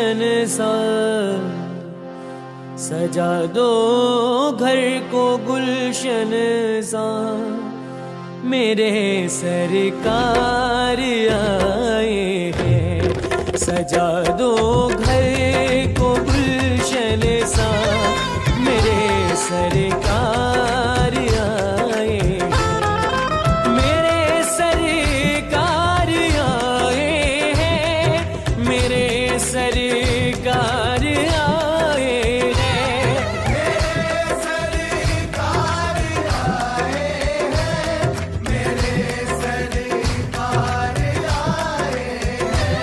गुलशन सा, सजा दो घर को गुलशन सा, मेरे सरकार आए हैं। सजा दो घर को गुलशन सा, मेरे सरकार आए हैं। मेरे सरकार आए हैं, मेरे सरकार आए हैं। मेरे सरकार आए हैं, मेरे सरकार आए हैं।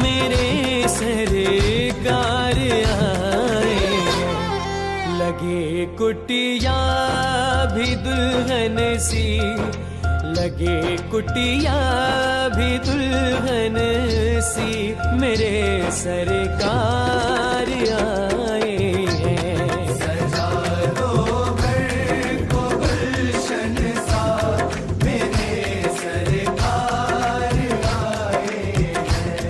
मेरे सरकार आए हैं। लगे कुटिया भी दुल्हन सी, लगे कुटिया भी दुल्हन सी, मेरे सरकार आए हैं। सजा दो घर को गुलशन सा, मेरे सरकार आए हैं।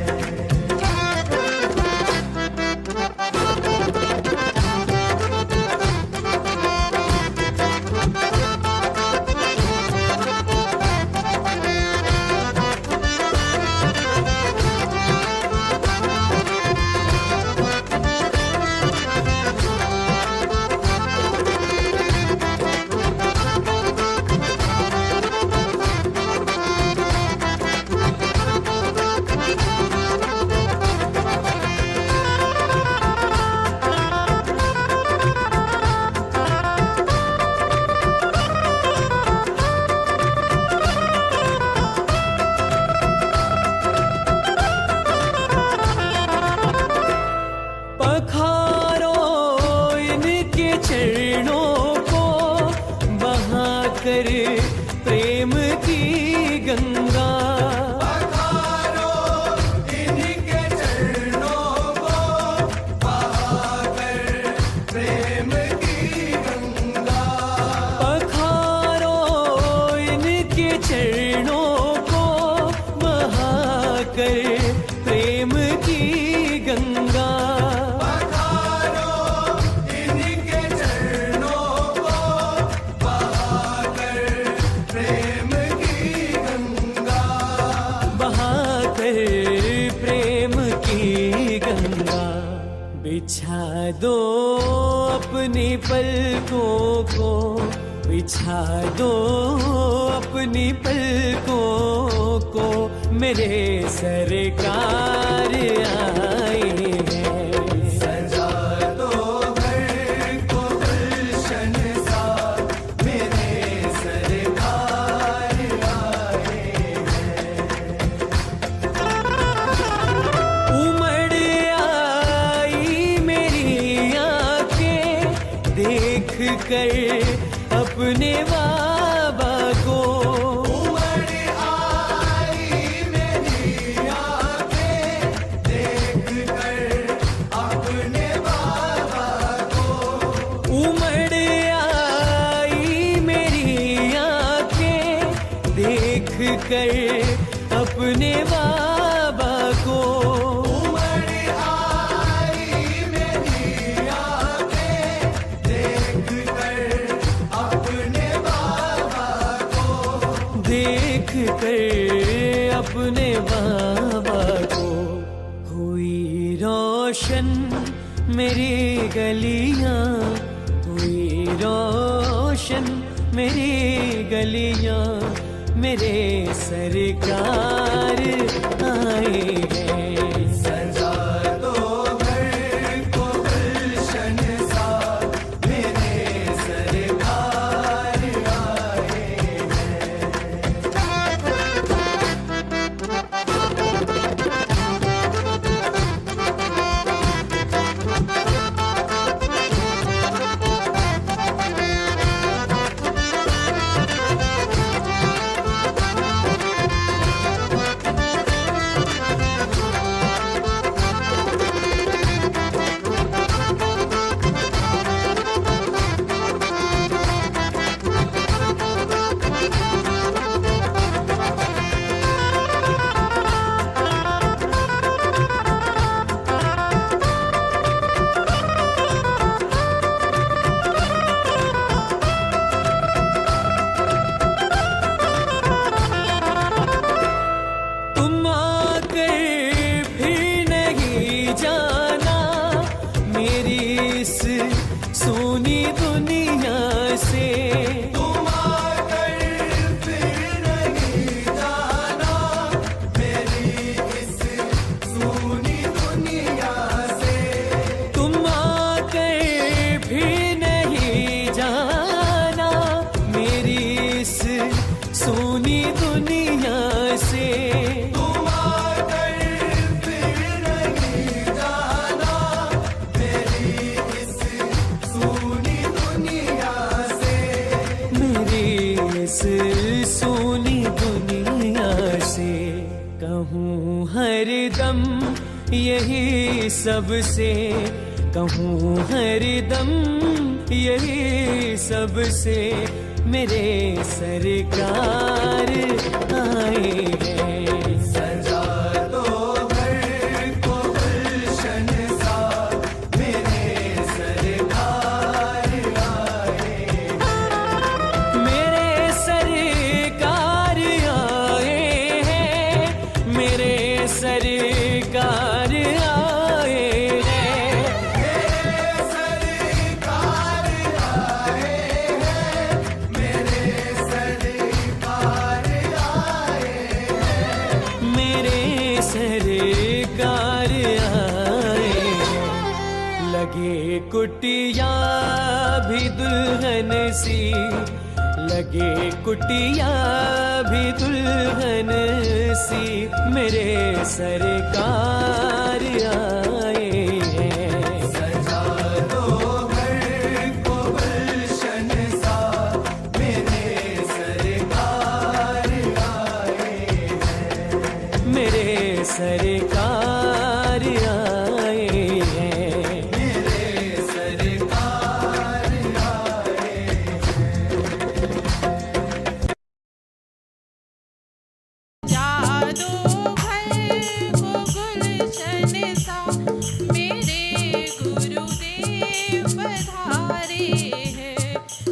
पखारो इनके चरणों को, बहाकर प्रेम की गंगा। पखारो इनके चरणों को, बहाकर प्रेम की गंगा। पखारो इनके चरणों को, बहाकर प्रेम की गंगा। पखारो इनके चरणों को, बहाकर प्रेम की गंगा। बहाकर प्रेम की गंगा। बिछा दो अपनी पलकों को, बिछा दो अपनी पलकों को, मेरे सरकार आए हैं। सजा दो घर को गुलशन सा, मेरे सरकार आए हैं। उमड़ आई मेरी आंखें देख कर अपने बाबा को। उमड़ आई मेरी आंखें देख कर अपने बाबा को। उमड़ आई मेरी आंखें देख कर अपने बाबा को। उमड़ आई मेरी आंखें देख कर अपने बाबा को। देख कर अपने बाबा को। हुई रोशन मेरी गलियां, हुई रोशन मेरी गलियां, मेरे सरकार आए हैं। सजा दो घर को गुलशन सा, मेरे सरकार आए हैं। यही सबसे कहूँ हरदम, यही सबसे मेरे सरकार आए हैं। सजा दो घर को गुलशन सा, मेरे सरकार आए हैं। मेरे सरकार आए हैं, मेरे सरकार आए हैं। मेरे सरकार आए हैं, मेरे सरकार आए हैं। मेरे सरकार आए हैं। लगे कुटिया भी दुल्हन सी, लगे कुटिया भी दुल्हन सी, मेरे सरकार आए हैं। सजा दो घर को गुलशन सा, मेरे सरकार आए हैं। मेरे सरकार आए हैं। मेरे सरकार आए जादू घर को गुलशन सा, मेरे गुरुदेव पधारे हैं।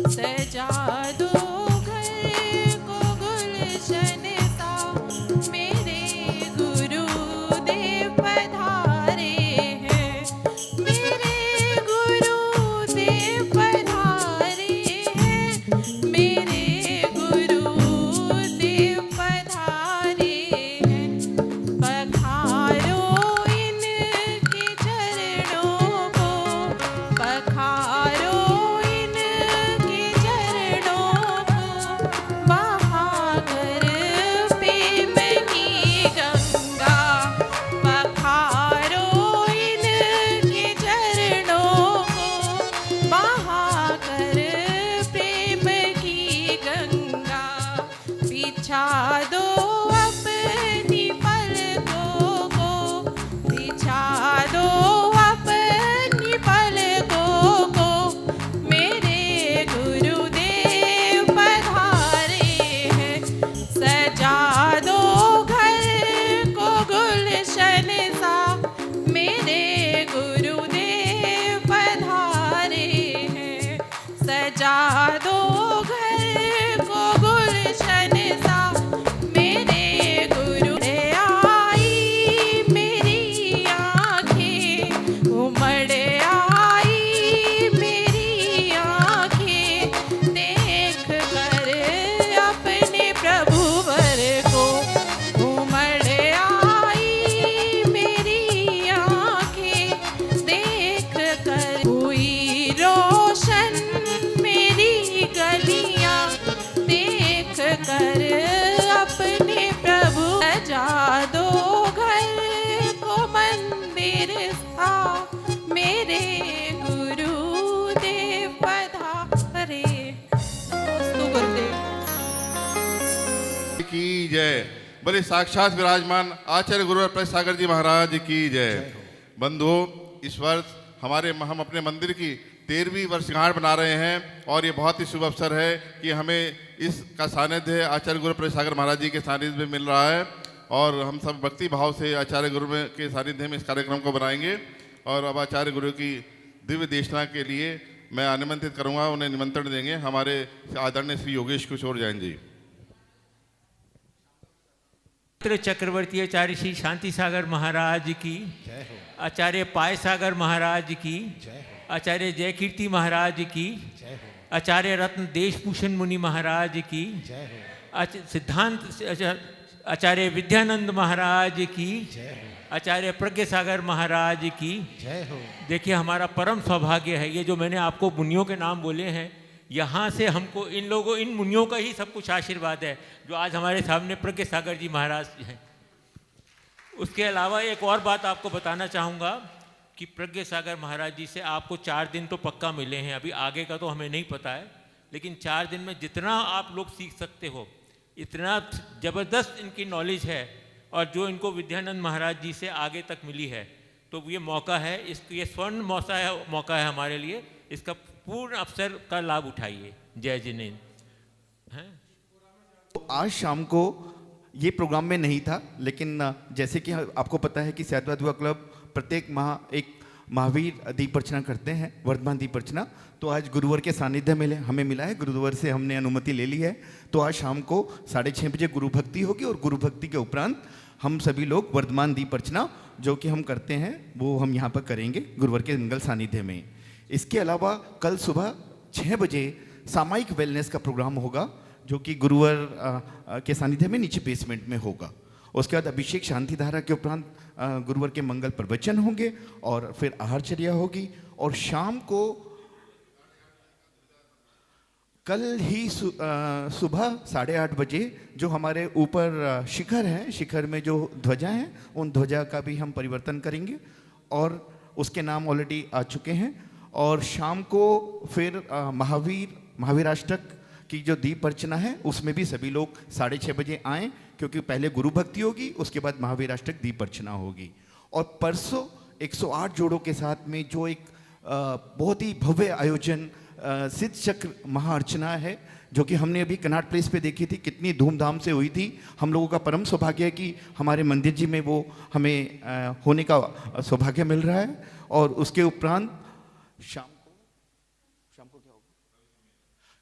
सजा दो घर को गुलशन सा, मेरे गुरुदेव पधारे हैं। मेरे गुरुदेव पधारे हैं। मेरे गुरुदेव पधारे हैं। पखारो इनके चरणों को, पखारो इनके चरणों को, बहाकर प्रेम की गंगा। पखारो इनके चरणों को, बहाकर प्रेम की गंगा। बिछा दो अपनी पलकों को, बिछा दो अपनी पलकों को, मेरे गुरुदेव पधारे हैं। सजा दो घर को गुलशन सा, मेरे गुरुदेव पधारे हैं। सजा दो घर को गुलशन सा, मेरे गुरु आई मेरी आँखें, उमड़ आई मेरी आँखें, देख कर अपने प्रभुवर को। उमड़ आई मेरी आँखें, देख कर हुई रोशन मेरी गलियाँ, देख कर अपने प्रभु। सजा दो घर को मंदिर सा, मेरे गुरुदेव पधारे। नमस्तु गुरुदेव की जय। बोले साक्षात विराजमान आचार्य गुरु प्रसाद सागर जी महाराज की जय। बंधुओं, इस वर्ष हम अपने मंदिर की 13वीं वर्षगांठ बना रहे हैं और ये बहुत ही शुभ अवसर है कि हमें इसका सानिध्य आचार्य गुरु प्रसाद सागर महाराज जी के सानिध्य में मिल रहा है और हम सब भक्ति भाव से आचार्य गुरु के सानिध्य में इस कार्यक्रम को बनाएंगे। और अब आचार्य गुरु की दिव्य देशना के लिए मैं आमंत्रित करूंगा, उन्हें निमंत्रण देंगे हमारे आदरणीय श्री योगेश किशोर जैन जी। चक्रवर्ती आचार्य श्री शांति सागर महाराज की, आचार्य पाय सागर महाराज की, आचार्य जयकीर्ति महाराज की, आचार्य रत्न देशभूषण मुनि महाराज की, सिद्धांत आचार्य विद्यानंद महाराज की, आचार्य प्रज्ञ सागर महाराज की। देखिए, हमारा परम सौभाग्य है, ये जो मैंने आपको मुनियों के नाम बोले हैं, यहाँ से हमको इन मुनियों का ही सब कुछ आशीर्वाद है जो आज हमारे सामने प्रज्ञ सागर जी महाराज हैं। उसके अलावा एक और बात आपको बताना चाहूँगा कि प्रज्ञ सागर महाराज जी से आपको 4 दिन तो पक्का मिले हैं, अभी आगे का तो हमें नहीं पता है, लेकिन 4 दिन में जितना आप लोग सीख सकते हो, इतना ज़बरदस्त इनकी नॉलेज है, और जो इनको विद्यानंद महाराज जी से आगे तक मिली है, तो ये मौका है, ये स्वर्ण मौका है हमारे लिए। इसका पूर्ण अवसर का लाभ उठाइए। जय जिनेन्द्र। हैं तो आज शाम को ये प्रोग्राम में नहीं था, लेकिन जैसे कि आपको पता है कि सैदवाद युवा क्लब प्रत्येक माह एक महावीर दीप अर्चना करते हैं, वर्धमान दीप अर्चना। तो आज गुरुवर के सानिध्य में हमें मिला है, गुरुवर से हमने अनुमति ले ली है। तो आज शाम को 6:30 बजे गुरु भक्ति होगी और गुरु भक्ति के उपरांत हम सभी लोग वर्धमान दीप अर्चना जो कि हम करते हैं वो हम यहाँ पर करेंगे गुरुवर के मंगल सानिध्य में। इसके अलावा कल सुबह 6 बजे सामायिक वेलनेस का प्रोग्राम होगा जो कि गुरुवर के सानिध्य में नीचे बेसमेंट में होगा। उसके बाद अभिषेक शांति धारा के उपरांत गुरुवर के मंगल प्रवचन होंगे और फिर आहारचर्या होगी। और शाम को कल ही सुबह 8:30 बजे जो हमारे ऊपर शिखर है, शिखर में जो ध्वजा हैं, उन ध्वजा का भी हम परिवर्तन करेंगे और उसके नाम ऑलरेडी आ चुके हैं। और शाम को फिर महावीराष्टक की जो दीप अर्चना है उसमें भी सभी लोग 6:30 बजे आएँ, क्योंकि पहले गुरु भक्ति होगी, उसके बाद महावीराष्टक दीप अर्चना होगी। और परसों 108 जोड़ों के साथ में जो एक बहुत ही भव्य आयोजन सिद्ध चक्र महाअर्चना है जो कि हमने अभी कनाट प्लेस पे देखी थी, कितनी धूमधाम से हुई थी। हम लोगों का परम सौभाग्य है कि हमारे मंदिर जी में वो हमें होने का सौभाग्य मिल रहा है। और उसके उपरांत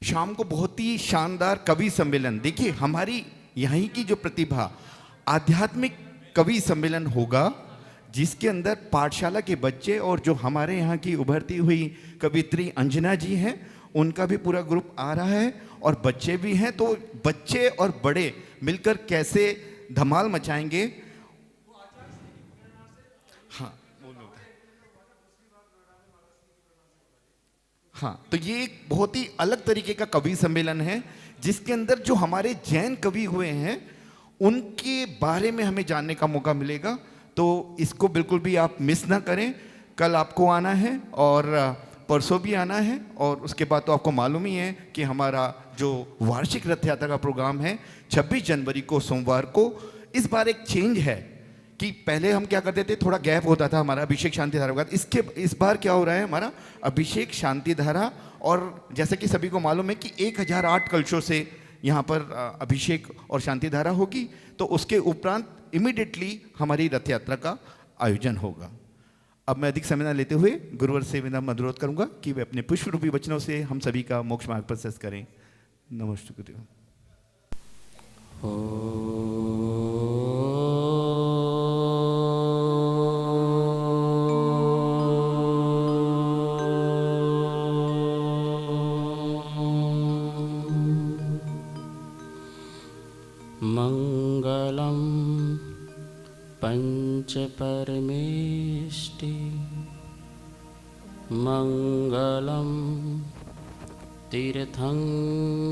शाम को बहुत ही शानदार कवि सम्मेलन। देखिए हमारी यहीं की जो प्रतिभा, आध्यात्मिक कवि सम्मेलन होगा जिसके अंदर पाठशाला के बच्चे और जो हमारे यहाँ की उभरती हुई कवित्री अंजना जी हैं उनका भी पूरा ग्रुप आ रहा है और बच्चे भी हैं। तो बच्चे और बड़े मिलकर कैसे धमाल मचाएंगे। हाँ, तो ये एक बहुत ही अलग तरीके का कवि सम्मेलन है जिसके अंदर जो हमारे जैन कवि हुए हैं उनके बारे में हमें जानने का मौका मिलेगा। तो इसको बिल्कुल भी आप मिस ना करें। कल आपको आना है और परसों भी आना है। और उसके बाद तो आपको मालूम ही है कि हमारा जो वार्षिक रथ यात्रा का प्रोग्राम है 26 जनवरी को सोमवार को। इस बार एक चेंज है कि पहले हम क्या करते थे, थोड़ा गैप होता था हमारा अभिषेक शांति धारा का। इस बार क्या हो रहा है, हमारा अभिषेक शांति धारा, और जैसे कि सभी को मालूम है कि 1008 कलशों से यहाँ पर अभिषेक और शांति धारा होगी। तो उसके उपरांत इमीडिएटली हमारी रथ यात्रा का आयोजन होगा। अब मैं अधिक समय न लेते हुए गुरुवर से विनम्र अनुरोध करूंगा कि वे अपने पुष्प रूपी वचनों से हम सभी का मोक्ष मार्ग पर प्रशस्त करें। नमस्ते गुरुदेव। मंगलम पंच परमेष्टि मंगलम तीर्थंकरम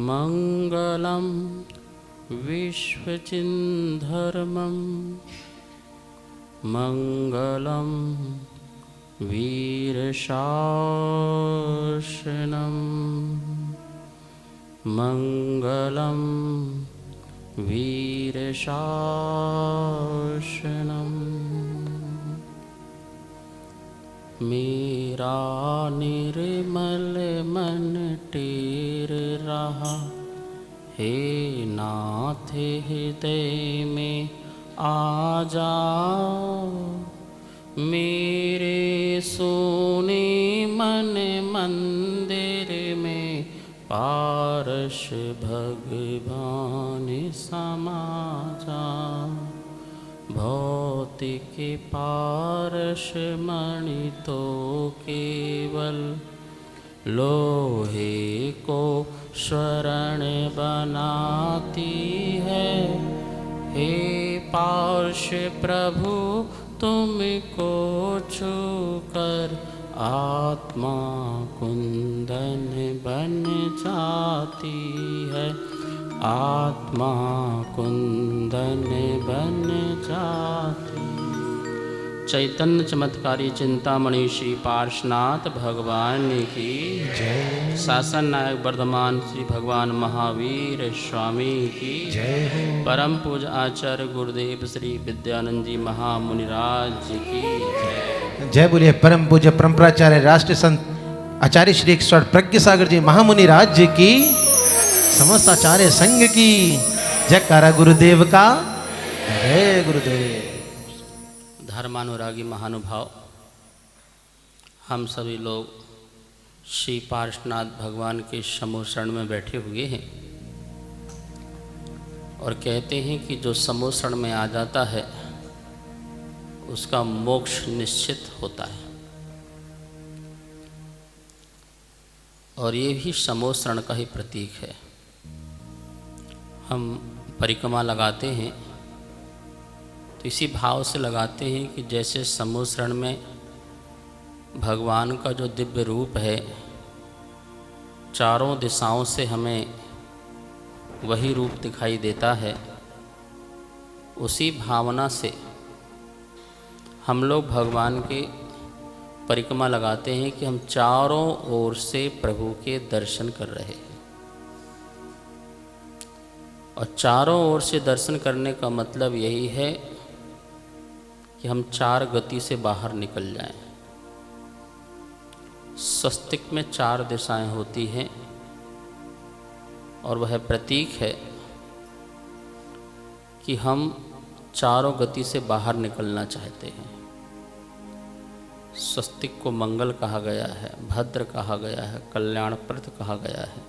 मंगलम विश्वचिन्धर्मं मंगलम वीरशासनम मंगलम वीरशासनम। मेरा निर्मल मन टेर रहा, हे नाथ हृदय में आ जाओ। मेरे सोने मन मंदिर में पारस भगवान समा जाओ। भौतिक पारस मणि तो केवल लोहे को स्वर्ण बनाती है। हे पार्श प्रभु तुमको छूकर आत्मा कुंदन बन जाती है। आत्मा कुंदन बन जाती। चैतन्य चमत्कारी चिंतामणि श्री पार्श्वनाथ भगवान की जय शासन नायक वर्धमान श्री भगवान महावीर स्वामी की जय हो। परम पूज आचार्य गुरुदेव श्री विद्यानंद जी महामुनिराज जी की जय। जय बोलिए परम पूज्य परम्पराचार्य राष्ट्र संत आचार्य श्री ईश्वर प्रज्ञ सागर जी महामुनि राज जी की, समस्त आचार्य संघ की जयकारा गुरुदेव का। जय गुरुदेव। धर्मानुरागी महानुभाव, हम सभी लोग श्री पार्श्वनाथ भगवान के समूह शरण में बैठे हुए हैं और कहते हैं कि जो समूह शरण में आ जाता है उसका मोक्ष निश्चित होता है। और ये भी समूह शरण का ही प्रतीक है। हम परिक्रमा लगाते हैं तो इसी भाव से लगाते हैं कि जैसे समूह शरण में भगवान का जो दिव्य रूप है चारों दिशाओं से हमें वही रूप दिखाई देता है, उसी भावना से हम लोग भगवान के परिक्रमा लगाते हैं कि हम चारों ओर से प्रभु के दर्शन कर रहे हैं। और चारों ओर से दर्शन करने का मतलब यही है कि हम चार गति से बाहर निकल जाएं। स्वस्तिक में चार दिशाएं होती हैं और वह प्रतीक है कि हम चारों गति से बाहर निकलना चाहते हैं। स्वस्तिक को मंगल कहा गया है, भद्र कहा गया है, कल्याणप्रद कहा गया है।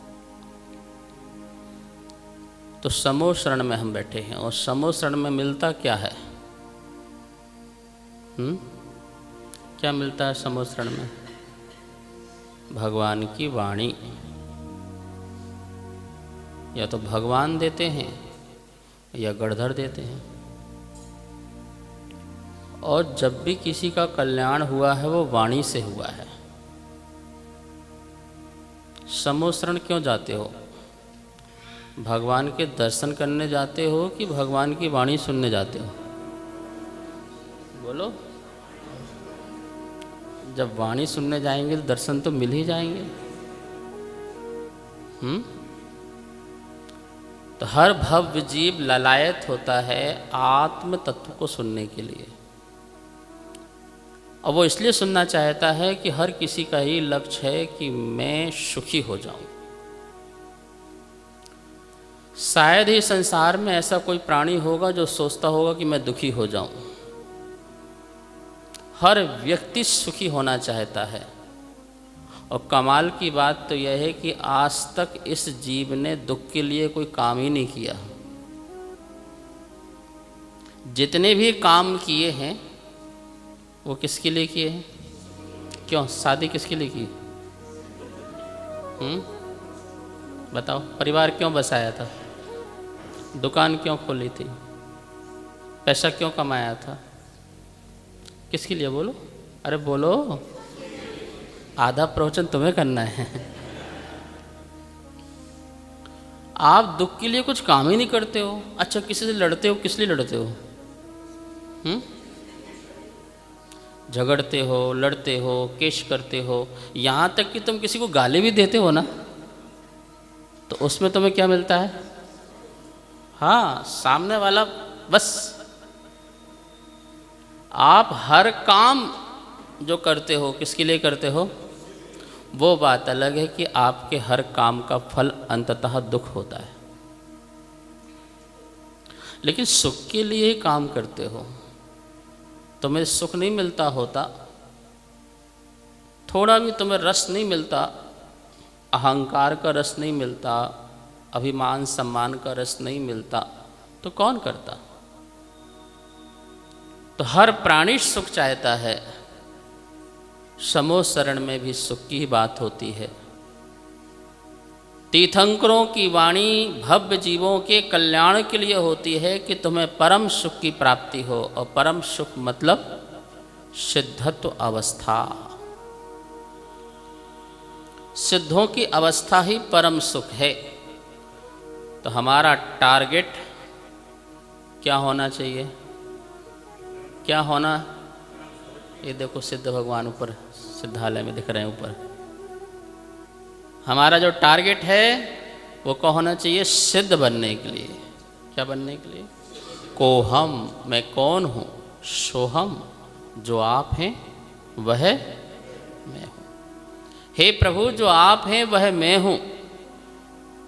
तो समूह शरण में हम बैठे हैं और समूह शरण में मिलता क्या है? क्या मिलता है समूह शरण में? भगवान की वाणी। या तो भगवान देते हैं या गणधर देते हैं। और जब भी किसी का कल्याण हुआ है वो वाणी से हुआ है। समूह शरण क्यों जाते हो? भगवान के दर्शन करने जाते हो कि भगवान की वाणी सुनने जाते हो? बोलो। जब वाणी सुनने जाएंगे तो दर्शन तो मिल ही जाएंगे। तो हर भव्य जीव ललायत होता है आत्म तत्व को सुनने के लिए। और वो इसलिए सुनना चाहता है कि हर किसी का ही लक्ष्य है कि मैं सुखी हो जाऊं। शायद ही संसार में ऐसा कोई प्राणी होगा जो सोचता होगा कि मैं दुखी हो जाऊं। हर व्यक्ति सुखी होना चाहता है। और कमाल की बात तो यह है कि आज तक इस जीव ने दुख के लिए कोई काम ही नहीं किया। जितने भी काम किए हैं वो किसके लिए किए हैं? क्यों शादी किसके लिए की? बताओ। परिवार क्यों बसाया था? दुकान क्यों खोली थी? पैसा क्यों कमाया था? किसके लिए? बोलो। अरे बोलो। आधा प्रवचन तुम्हें करना है। आप दुख के लिए कुछ काम ही नहीं करते हो। अच्छा, किसी से लड़ते हो, किस लिए लड़ते हो? झगड़ते हो, लड़ते हो, केस करते हो, यहाँ तक कि तुम किसी को गाली भी देते हो ना, तो उसमें तुम्हें क्या मिलता है? हाँ, सामने वाला बस। आप हर काम जो करते हो किसके लिए करते हो? वो बात अलग है कि आपके हर काम का फल अंततः दुख होता है। लेकिन सुख के लिए ही काम करते हो। तुम्हें सुख नहीं मिलता होता, थोड़ा भी तुम्हें रस नहीं मिलता, अहंकार का रस नहीं मिलता, अभिमान सम्मान का रस नहीं मिलता, तो कौन करता? तो हर प्राणी सुख चाहता है। समूह शरण में भी सुख की ही बात होती है। तीर्थंकरों की वाणी भव्य जीवों के कल्याण के लिए होती है कि तुम्हें परम सुख की प्राप्ति हो। और परम सुख मतलब सिद्धत्व अवस्था। सिद्धों की अवस्था ही परम सुख है। तो हमारा टारगेट क्या होना चाहिए? क्या होना? ये देखो सिद्ध भगवान ऊपर सिद्धालय में दिख रहे हैं ऊपर। हमारा जो टारगेट है वो क्या होना चाहिए? सिद्ध बनने के लिए। क्या बनने के लिए? कोहम, मैं कौन हूँ, सोहम, जो आप हैं वह मैं हूँ। हे प्रभु, जो आप हैं वह मैं हूँ,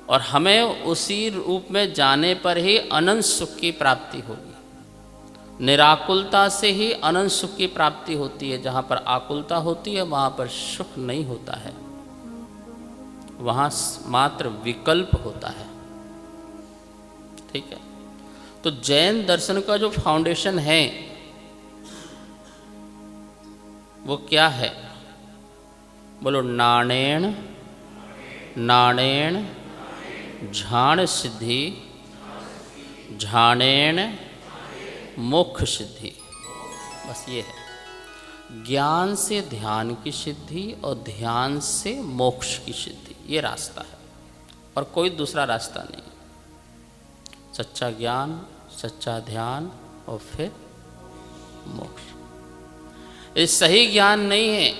और हमें उसी रूप में जाने पर ही अनंत सुख की प्राप्ति होगी। निराकुलता से ही अनंत सुख की प्राप्ति होती है। जहाँ पर आकुलता होती है वहाँ पर सुख नहीं होता है, वहाँ मात्र विकल्प होता है। ठीक है, तो जैन दर्शन का जो फाउंडेशन है वो क्या है? बोलो, नाणेण नाणेण झाण सिद्धि, झाणेण मोक्ष सिद्धि। बस ये है, ज्ञान से ध्यान की सिद्धि और ध्यान से मोक्ष की सिद्धि, ये रास्ता है और कोई दूसरा रास्ता नहीं। सच्चा ज्ञान, सच्चा ध्यान और फिर मोक्ष। ये सही ज्ञान नहीं है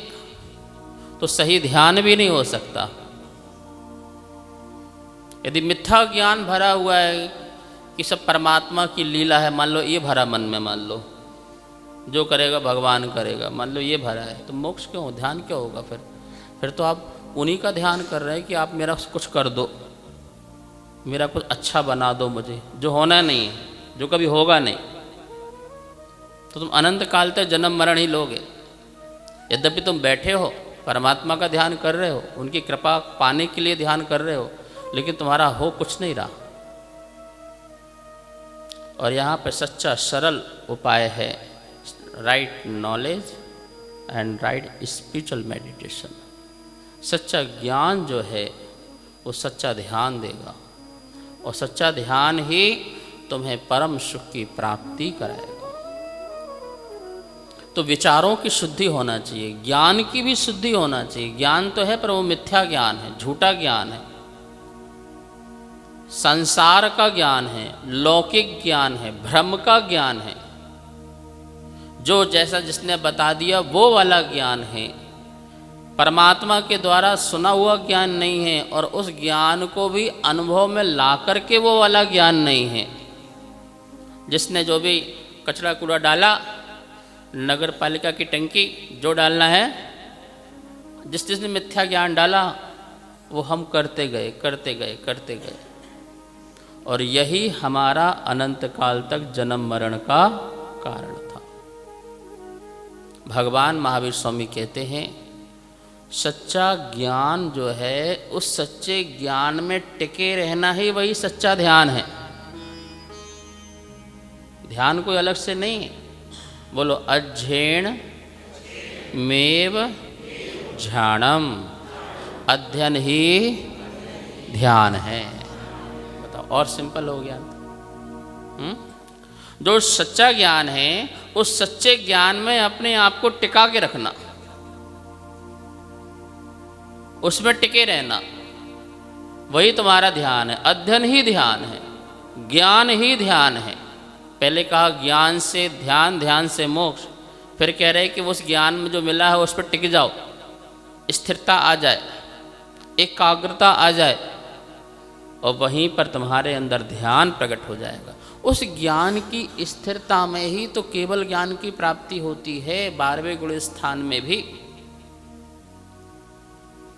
तो सही ध्यान भी नहीं हो सकता। यदि मिथ्या ज्ञान भरा हुआ है कि सब परमात्मा की लीला है, मान लो ये भरा मन में, मान लो जो करेगा भगवान करेगा, मान लो ये भरा है, तो मोक्ष क्यों, ध्यान क्या होगा? फिर तो आप उन्हीं का ध्यान कर रहे हैं कि आप मेरा कुछ कर दो, मेरा कुछ अच्छा बना दो मुझे, जो होना नहीं है, जो कभी होगा नहीं। तो तुम अनंत काल तक जन्म मरण ही लोगे। यद्यपि तुम बैठे हो, परमात्मा का ध्यान कर रहे हो, उनकी कृपा पाने के लिए ध्यान कर रहे हो, लेकिन तुम्हारा हो कुछ नहीं रहा। और यहाँ पर सच्चा सरल उपाय है right knowledge and right spiritual meditation. सच्चा ज्ञान जो है वो सच्चा ध्यान देगा, और सच्चा ध्यान ही तुम्हें परम सुख की प्राप्ति कराएगा। तो विचारों की शुद्धि होना चाहिए, ज्ञान की भी शुद्धि होना चाहिए। ज्ञान तो है पर वो मिथ्या ज्ञान है, झूठा ज्ञान है, संसार का ज्ञान है, लौकिक ज्ञान है, भ्रम का ज्ञान है, जो जैसा जिसने बता दिया वो वाला ज्ञान है। परमात्मा के द्वारा सुना हुआ ज्ञान नहीं है, और उस ज्ञान को भी अनुभव में ला करके वो वाला ज्ञान नहीं है। जिसने जो भी कचरा कूड़ा डाला, नगर पालिका की टंकी जो डालना है, जिसने मिथ्या ज्ञान डाला वो हम करते गए करते गए करते गए, और यही हमारा अनंत काल तक जन्म मरण का कारण था। भगवान महावीर स्वामी कहते हैं, सच्चा ज्ञान जो है, उस सच्चे ज्ञान में टिके रहना ही वही सच्चा ध्यान है। ध्यान कोई अलग से नहीं है। बोलो, अध्ययन मेव ध्यानम, अध्ययन ही ध्यान है। बताओ, और सिंपल हो गया। जो सच्चा ज्ञान है, उस सच्चे ज्ञान में अपने आप को टिका के रखना, उसमें टिके रहना, वही तुम्हारा ध्यान है। अध्ययन ही ध्यान है, ज्ञान ही ध्यान है। पहले कहा ज्ञान से ध्यान, ध्यान से मोक्ष, फिर कह रहे कि उस ज्ञान में जो मिला है उस पर टिक जाओ, स्थिरता आ जाए, एकाग्रता आ जाए, और वहीं पर तुम्हारे अंदर ध्यान प्रकट हो जाएगा। उस ज्ञान की स्थिरता में ही तो केवल ज्ञान की प्राप्ति होती है। 12वें गुण स्थान में भी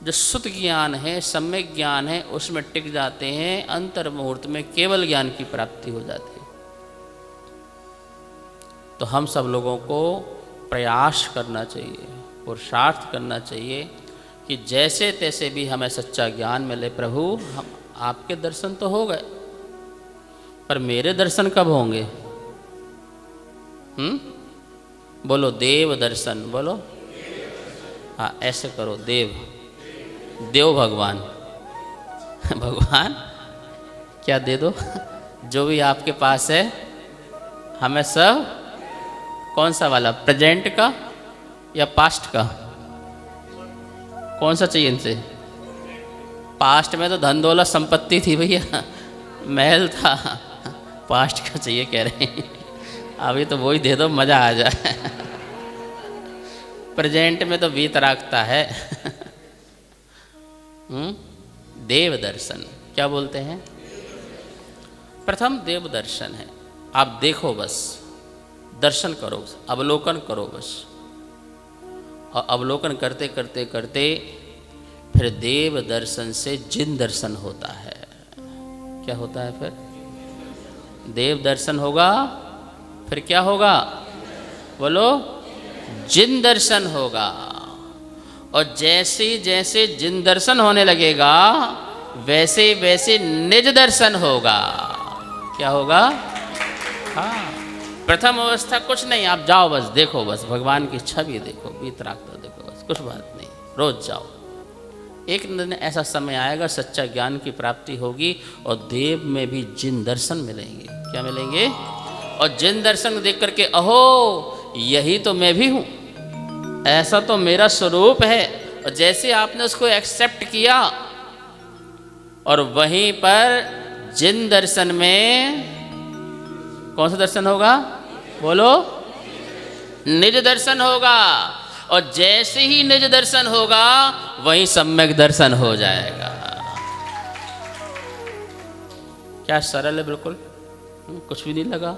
जो शुद्ध ज्ञान है, सम्यक ज्ञान है, उसमें टिक जाते हैं, अंतर मुहूर्त में केवल ज्ञान की प्राप्ति हो जाती है। तो हम सब लोगों को प्रयास करना चाहिए, पुरुषार्थ करना चाहिए कि जैसे तैसे भी हमें सच्चा ज्ञान मिले। प्रभु, हम आपके दर्शन तो हो गए, पर मेरे दर्शन कब होंगे? बोलो, देव दर्शन। बोलो, हाँ, ऐसे करो, देव देव भगवान भगवान क्या दे दो, जो भी आपके पास है हमें सब। कौन सा वाला, प्रेजेंट का या पास्ट का? कौन सा चाहिए इनसे? पास्ट में तो धन दौलत संपत्ति थी भैया, महल था। पास्ट का चाहिए कह रहे हैं, अभी तो वही दे दो, मज़ा आ जाए। प्रेजेंट में तो वीतरागता है। देव दर्शन क्या बोलते हैं? प्रथम देव दर्शन है। आप देखो बस, दर्शन करो, अवलोकन करो बस, और अवलोकन करते करते करते फिर देव दर्शन से जिन दर्शन होता है। क्या होता है फिर? देव दर्शन होगा, फिर क्या होगा? बोलो, जिन दर्शन होगा। और जैसे जैसे जिन दर्शन होने लगेगा वैसे वैसे निज दर्शन होगा। क्या होगा? हाँ, प्रथम अवस्था कुछ नहीं, आप जाओ बस, देखो बस, भगवान की छवि देखो, वीतरागता देखो बस, कुछ बात नहीं, रोज जाओ। एक दिन ऐसा समय आएगा, सच्चा ज्ञान की प्राप्ति होगी और देव में भी जिन दर्शन मिलेंगे। क्या मिलेंगे? और जिन दर्शन देख करके अहो यही तो मैं भी हूँ, ऐसा तो मेरा स्वरूप है। और जैसे आपने उसको एक्सेप्ट किया, और वहीं पर जिन दर्शन में कौन सा दर्शन होगा? बोलो, निज दर्शन होगा। और जैसे ही निज दर्शन होगा वहीं सम्यक दर्शन हो जाएगा। क्या सरल है बिल्कुल, कुछ भी नहीं लगा,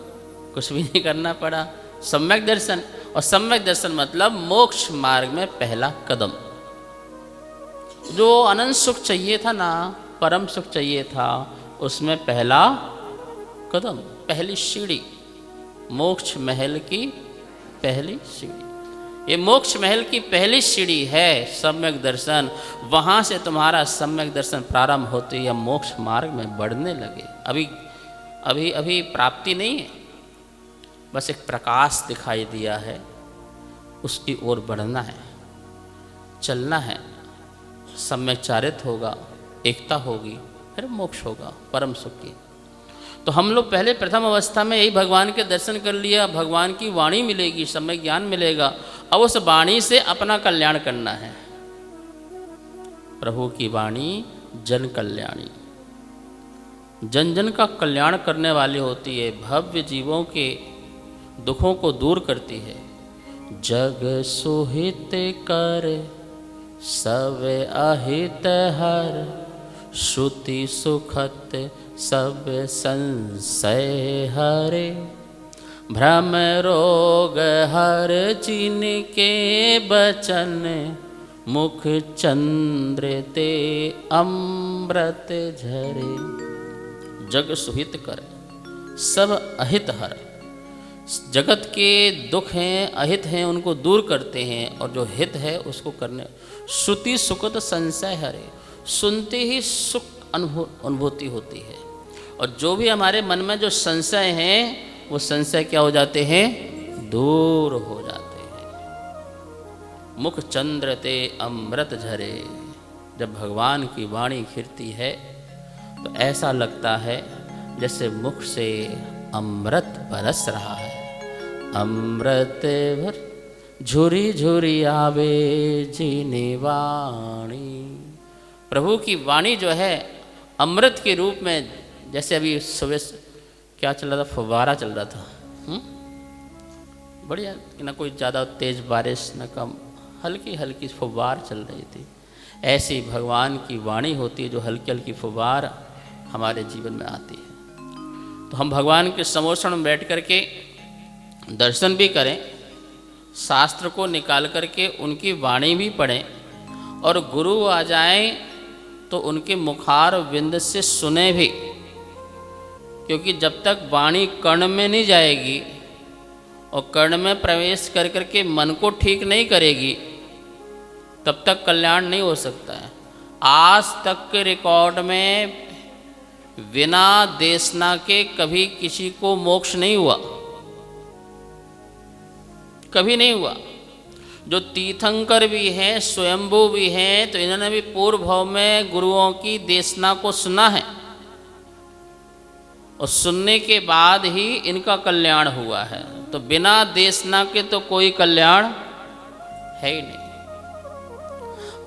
कुछ भी नहीं करना पड़ा। सम्यक दर्शन, और सम्यक दर्शन मतलब मोक्ष मार्ग में पहला कदम। जो अनंत सुख चाहिए था ना, परम सुख चाहिए था, उसमें पहला कदम, पहली सीढ़ी, मोक्ष महल की पहली सीढ़ी। ये मोक्ष महल की पहली सीढ़ी है सम्यक दर्शन। वहाँ से तुम्हारा सम्यक दर्शन प्रारंभ होते या मोक्ष मार्ग में बढ़ने लगे। अभी प्राप्ति नहीं है, बस एक प्रकाश दिखाई दिया है, उसकी ओर बढ़ना है, चलना है, सम्यक चारित होगा, एकता होगी, फिर मोक्ष होगा परम सुख की। तो हम लोग पहले प्रथम अवस्था में यही भगवान के दर्शन कर लिया, भगवान की वाणी मिलेगी, सम्यक ज्ञान मिलेगा। अब उस वाणी से अपना कल्याण करना है। प्रभु की वाणी जन कल्याणी, जन जन का कल्याण करने वाली होती है, भव्य जीवों के दुखों को दूर करती है। जग सुहित कर सब अहित हर, श्रुति सुखत सब संशय हरे। भ्रम रोग हर जिनके बचन, मुख चंद्र ते अमृत झरे। जग सुहित कर सब अहित हर, जगत के दुख हैं, अहित हैं, उनको दूर करते हैं, और जो हित है उसको करने। श्रुति सुखत संशय हरे, सुनते ही सुख अनुभूति होती है। और जो भी हमारे मन में जो संशय हैं, वो संशय क्या हो जाते हैं? दूर हो जाते हैं। मुख चंद्र ते अमृत झरे। जब भगवान की वाणी खिरती है तो ऐसा लगता है जैसे मुख से अमृत बरस रहा है। अमृत भर झुरी झुरी आवे जीने वाणी। प्रभु की वाणी जो है अमृत के रूप में, जैसे अभी सुबह क्या चल रहा था, फव्वारा चल रहा था, बढ़िया, ना कोई ज़्यादा तेज बारिश न कम, हल्की हल्की फव्वार चल रही थी। ऐसी भगवान की वाणी होती है जो हल्की हल्की फव्वार हमारे जीवन में आती है। तो हम भगवान के समोषण में बैठ करके दर्शन भी करें, शास्त्र को निकाल करके उनकी वाणी भी पढ़ें, और गुरु आ जाएं तो उनके मुखार विंद से सुने भी। क्योंकि जब तक वाणी कर्ण में नहीं जाएगी और कर्ण में प्रवेश कर करके मन को ठीक नहीं करेगी, तब तक कल्याण नहीं हो सकता है। आज तक के रिकॉर्ड में बिना देशना के कभी किसी को मोक्ष नहीं हुआ, कभी नहीं हुआ। जो तीर्थंकर भी हैं, स्वयंभू भी हैं, तो इन्होंने भी पूर्व भाव में गुरुओं की देशना को सुना है, और सुनने के बाद ही इनका कल्याण हुआ है। तो बिना देशना के तो कोई कल्याण है ही नहीं।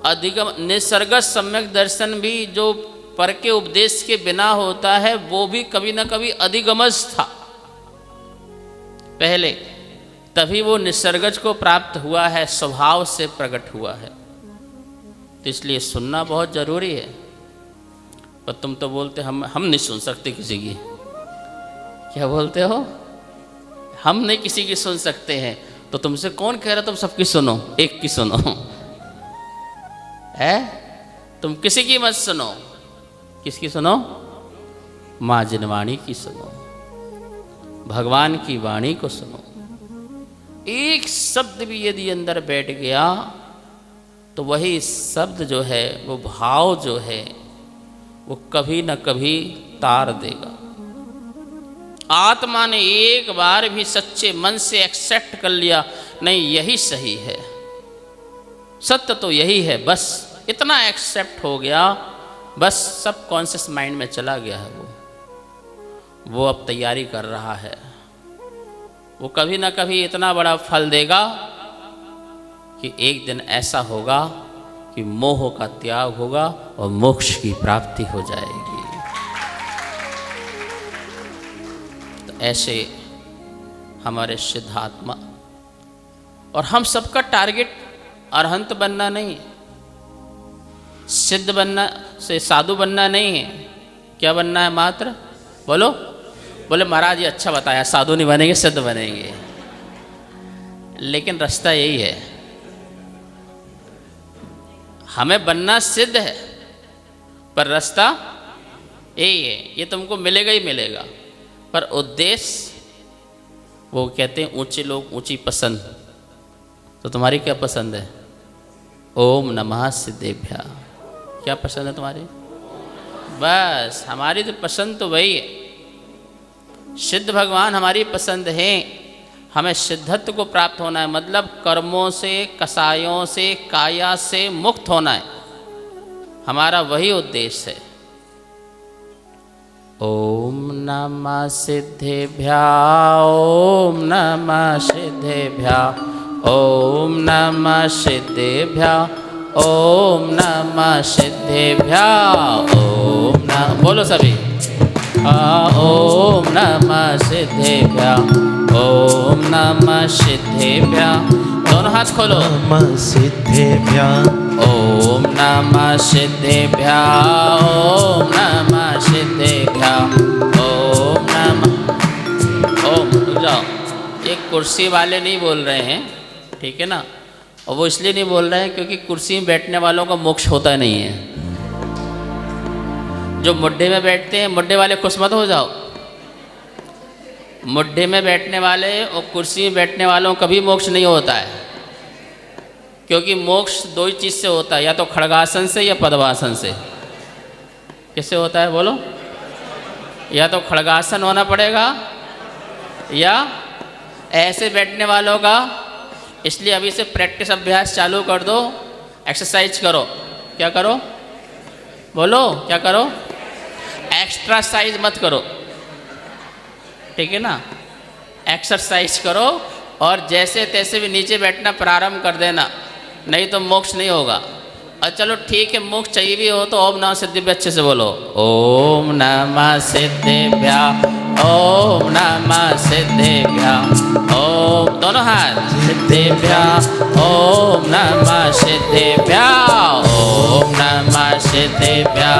अधिगम निसर्ग सम्यक दर्शन भी जो पर के उपदेश के बिना होता है, वो भी कभी ना कभी अधिगमज था। पहले तभी वो निसर्गज को प्राप्त हुआ है, स्वभाव से प्रकट हुआ है। तो इसलिए सुनना बहुत जरूरी है। पर तुम तो बोलते हम नहीं सुन सकते किसी की। क्या बोलते हो? हम नहीं किसी की सुन सकते हैं। तो तुमसे कौन कह रहा तुम सबकी सुनो, एक की सुनो? है? तुम किसी की मत सुनो। किसकी सुनो? माँ जिनवाणी की सुनो, भगवान की वाणी को सुनो। एक शब्द भी यदि अंदर बैठ गया तो वही शब्द जो है, वो भाव जो है, वो कभी न कभी तार देगा। आत्मा ने एक बार भी सच्चे मन से एक्सेप्ट कर लिया, नहीं यही सही है, सत्य तो यही है, बस इतना एक्सेप्ट हो गया, बस सब कॉन्शियस माइंड में चला गया है। वो अब तैयारी कर रहा है। वो कभी ना कभी इतना बड़ा फल देगा कि एक दिन ऐसा होगा कि मोह का त्याग होगा और मोक्ष की प्राप्ति हो जाएगी। तो ऐसे हमारे सिद्धात्मा, और हम सबका टारगेट अरहंत बनना नहीं है, सिद्ध बनना से साधु बनना नहीं है। क्या बनना है? मात्र बोलो। बोले महाराज ये अच्छा बताया, साधु नहीं बनेंगे, सिद्ध बनेंगे। लेकिन रास्ता यही है, हमें बनना सिद्ध है, पर रास्ता यही है, ये तुमको मिलेगा ही मिलेगा। पर उद्देश्य, वो कहते हैं ऊंचे लोग ऊंची पसंद। तो तुम्हारी क्या पसंद है? ओम नमः सिद्धेभ्या। क्या पसंद है तुम्हारी? बस हमारी तो पसंद तो वही है, सिद्ध भगवान हमारी पसंद है। हमें सिद्धत्व को प्राप्त होना है, मतलब कर्मों से, कसायों से, काया से मुक्त होना है। हमारा वही उद्देश्य है। ओम नमः सिद्धेभ्या, ओम नमः सिद्धेभ्या, ओम नमः सिद्धेभ्या, ओम नमः सिद्धेभ्या, ओम नमः, बोलो सभी, ओम नमः सिद्धेभ्या, ओम नमः सिद्धेभ्या। दोनों हाथ खोलो। नमः सिद्धेभ्या, ओम नमः सिद्धेभ्या, ओम नमः सिद्धेभ्या, ओम नमः। ओम, रुक जाओ, एक कुर्सी वाले नहीं बोल रहे हैं, ठीक है ना? और वो इसलिए नहीं बोल रहे हैं क्योंकि कुर्सी में बैठने वालों का मोक्ष होता नहीं है। जो मुड्ढे में बैठते हैं, मुड्ढे वाले खुश मत हो जाओ। मुड्ढे में बैठने वाले और कुर्सी में बैठने वालों का कभी मोक्ष नहीं होता है, क्योंकि मोक्ष दो ही चीज़ से होता है, या तो खड़गासन से या पद्मासन से। किससे होता है बोलो? या तो खड़गासन होना पड़ेगा या ऐसे बैठने वालों का। इसलिए अभी से प्रैक्टिस, अभ्यास चालू कर दो, एक्सरसाइज करो। क्या करो? बोलो, क्या करो? एक्स्ट्रा साइज मत करो, ठीक है ना? एक्सरसाइज करो और जैसे तैसे भी नीचे बैठना प्रारंभ कर देना, नहीं तो मोक्ष नहीं होगा। और चलो ठीक है, मोक्ष चाहिए भी हो तो ओम नमः सिद्धेभ्या अच्छे से बोलो। ओम नमः सिद्धेभ्या, ओम नमः सिद्धेभ्या, ओम, दोनों हाथ, सिद्धेभ्या, ओम नमः सिद्धेभ्या, ओम नमः सिद्धेभ्या,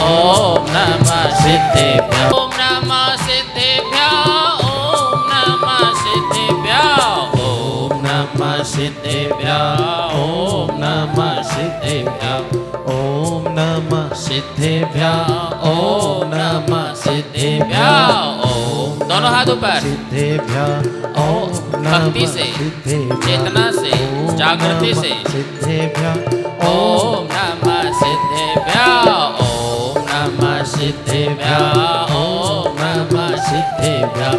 ओम नमः सिद्धेभ्या, ओम नमः सिद्धेभ्या, ओम नमः सिद्धेभ्या, ओम नमः सिद्धेभ्या, ओम नमः सिद्धेभ्या, ओम नमः सिद्धेभ्या, ओम नमः सिद्धेभ्या, ओम, दोनों हाथ ऊपर, सिद्धेभ्या, ओम भक्ति से, चेतना से, जागृति से, सिद्धेभ्या, ओम नमः सिद्धेभ्या, ओम नमः सिद्धेभ्या, ओम नमः सिद्धेभ्या,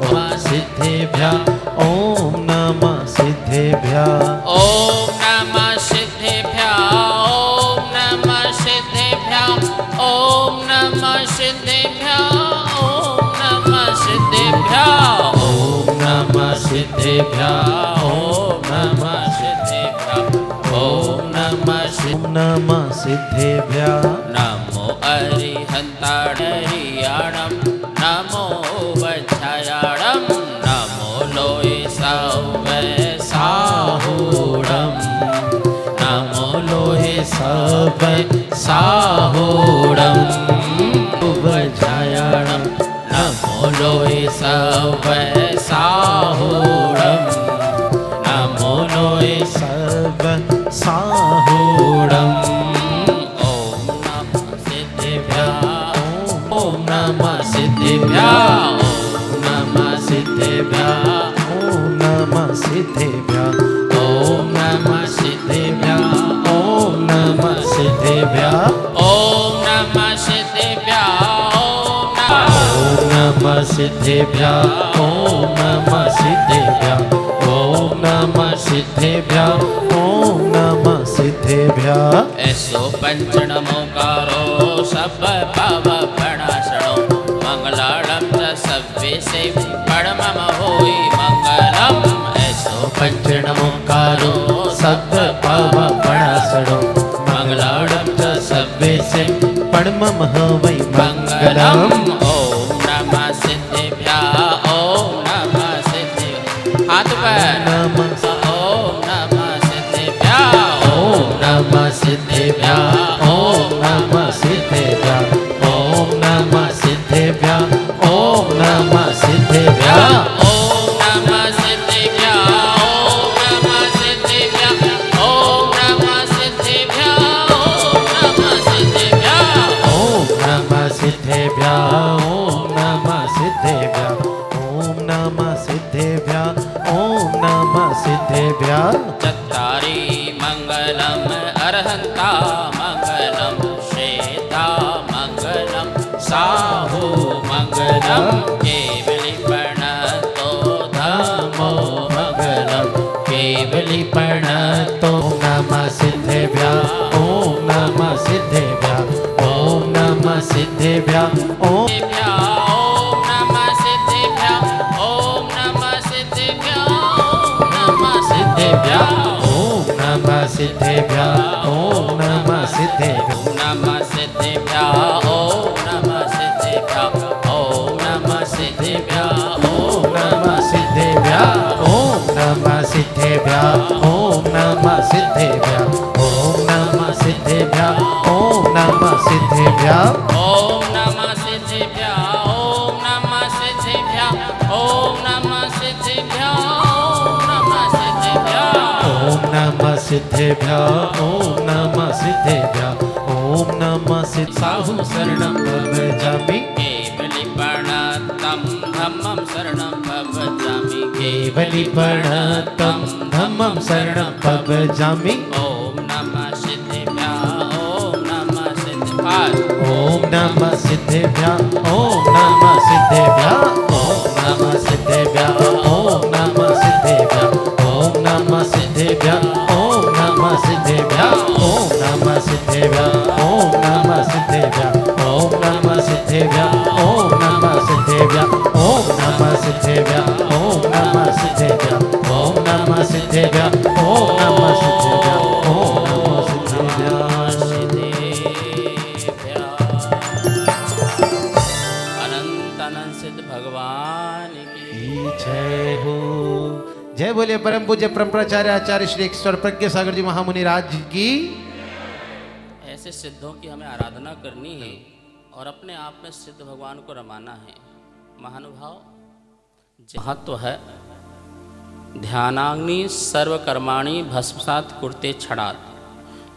ओम सिद्धेभ्या, ओम नमः सिद्धेभ्या, ओम नमः सिद्धेभ्या, ओम नमः सिद्धेभ्या, ओम नमः सिद्धेभ्या, ओम नमः सिद्धेभ्या, ओम नमः सिद्धेभ्या, ओम नमः सिद्धेभ्या, ओम नमः सिद्धेभ्या। नमो अरिहन्ताणरियाणं, नमो वज्रयाणं, नमो लोये सौ सब साहोडम उपजायाणम नमो लोए सब साहोडम नमो लोए सब साहोडम ओम नमः सिद्धिभ्यां ओम नमः सिद्धिभ्यां ओम नमः सिद्धिभ्यां ओम नमः सिद्धिभ्यां ओम नमः सिद्धिभ्यां ओम नमः सिद्धिभ्यां ओम नमः सिद्धिभ्यां ओम नमः सिद्धिभ्यां ओम नमः सिद्धिभ्यां ओम नमः सिद्धिभ्यां ओम नमः सिद्धिभ्यां ऐसो पंचनमोकारो सब पाप प्रणाशनो मंगलाड़म च सव्वे से परमम होई मंगलम ऐसो पंचनमोकारो सब पाप प्रणाशनो मंगलाड़म च सव्वे से परमम होई मंगलम ओम नमः सिद्धिभ्यां ओम नमः सिद्धिभ्यां हाथ पर नमः ओम नमः सिद्धिभ्यां ओम नमः सिद्धिभ्यां ओम नमः सिद्धिभ्यां ओम नमः सिद्धिभ्यां ओम नमः सिद्धिभ्यां ओम नमः सिद्धिभ्यां ओम नमः सिद्धिभ्यां ओम नमः सिद्धिभ्यां ओम नमः सिद्धिभ्यां ओम नमः सिद्धिभ्यां ओम नमः सिद्धिभ्यां ओम नमः सिद्धिभ्यां चत्तारि मंगलम अरहंता मंगलम श्वेता मंगलम साहू मंगलम केवलीपणतो धम्मो मंगलम केवलीपणतो नमः सिद्धिभ्यां ओम नमः सिद्धिभ्यां ओम नमः सिद्धिभ्यां ओम नमः सिद्धिभ्यां ओम नमः सिद्धिभ्यां ओम नमः सिद्धिभ्यां ओम नमः सिद्धिभ्यां ओम नमः सिद्धिभ्यां ओम नमः सिद्धिभ्यां ओम नमः सिद्धिभ्यां ओम नमः सिद्धिभ्यां ओम नमः सिद्धिभ्यां ओम नमः सिद्धिभ्यां ओम नमः सिद्धिभ्यां ओम नमः सिद्धिभ्यां ओम नमः सिद्धिभ्यां ओम नमः सिद्धिभ्यां ओम नमः सिद्धिभ्यां ओम नमः सिद्धिभ्यां ओम नमः सिद्ध साहु शरणं भजामि केवलीपणतं धम्मं शरणं भजामि केवलीपणतं धम्मं शरणं भजामि ओम नमः सिद्धिभ्यां ओम नमः सिद्धिभ्यां ओम नमः सिद्धिभ्यां ओम नमः सिद्धिभ्यां ओम नमः सिद्धिभ्यां ओम नमः सिद्धिभ्यां ओम नमः सिद्धिभ्यां ओम नमः सिद्धिभ्यां ओम नमः सिद्धिभ्यां ओम नमः सिद्धिभ्यां ओम नमः सिद्धिभ्यां ओम नमः सिद्धिभ्यां ओम नमः सिद्धिभ्यां ओम नमः सिद्धिभ्यां ओम नमः सिद्धिभ्यां ओम नमः सिद्धिभ्यां ओम नमः सिद्धिभ्यां अनंत अनंत सिद्ध भगवान की जय हो। जय बोलिए परम पूज्य परम्पराचार्य आचार्य श्री ईश्वर प्रज्ञ सागर जी महामुनि राज की। ऐसे सिद्धों की हमें आराधना करनी है और अपने आप में सिद्ध भगवान को रमाना है। महानुभाव महत्व है ध्यानाग्नि सर्वकर्माणि भस्मसात कुरते छड़ात।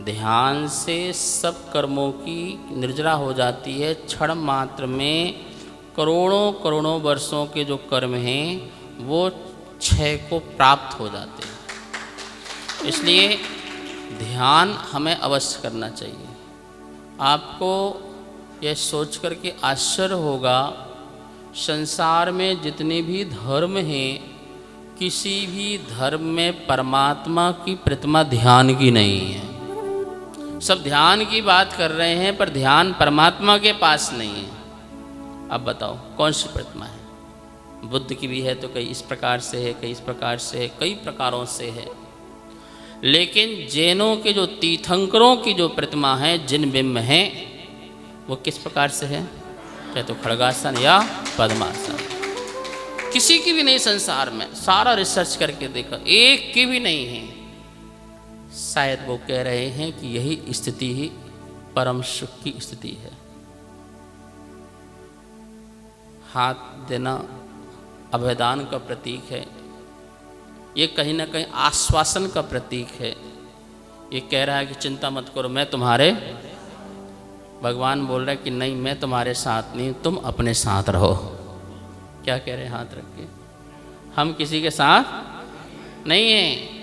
ध्यान से सब कर्मों की निर्जरा हो जाती है। क्षण मात्र में करोड़ों करोड़ों वर्षों के जो कर्म हैं वो क्षय को प्राप्त हो जाते हैं। इसलिए ध्यान हमें अवश्य करना चाहिए। आपको यह सोच कर के आश्चर्य होगा संसार में जितने भी धर्म हैं किसी भी धर्म में परमात्मा की प्रतिमा ध्यान की नहीं है। सब ध्यान की बात कर रहे हैं पर ध्यान परमात्मा के पास नहीं है। अब बताओ कौन सी प्रतिमा है? बुद्ध की भी है तो कई इस प्रकार से है, कई इस प्रकार से है, कई प्रकारों से है। लेकिन जैनों के जो तीर्थंकरों की जो प्रतिमा है जिन बिंब हैं वो किस प्रकार से है? चाहे तो खड़गासन या पद्मासन। किसी की भी नहीं संसार में, सारा रिसर्च करके देखा एक की भी नहीं है। शायद वो कह रहे हैं कि यही स्थिति ही परम सुख की स्थिति है। हाथ देना अभयदान का प्रतीक है, ये कहीं ना कहीं आश्वासन का प्रतीक है। ये कह रहा है कि चिंता मत करो, मैं तुम्हारे, भगवान बोल रहा है कि नहीं, मैं तुम्हारे साथ नहीं, तुम अपने साथ रहो। क्या कह रहे हैं हाथ रख के? हम किसी के साथ नहीं हैं।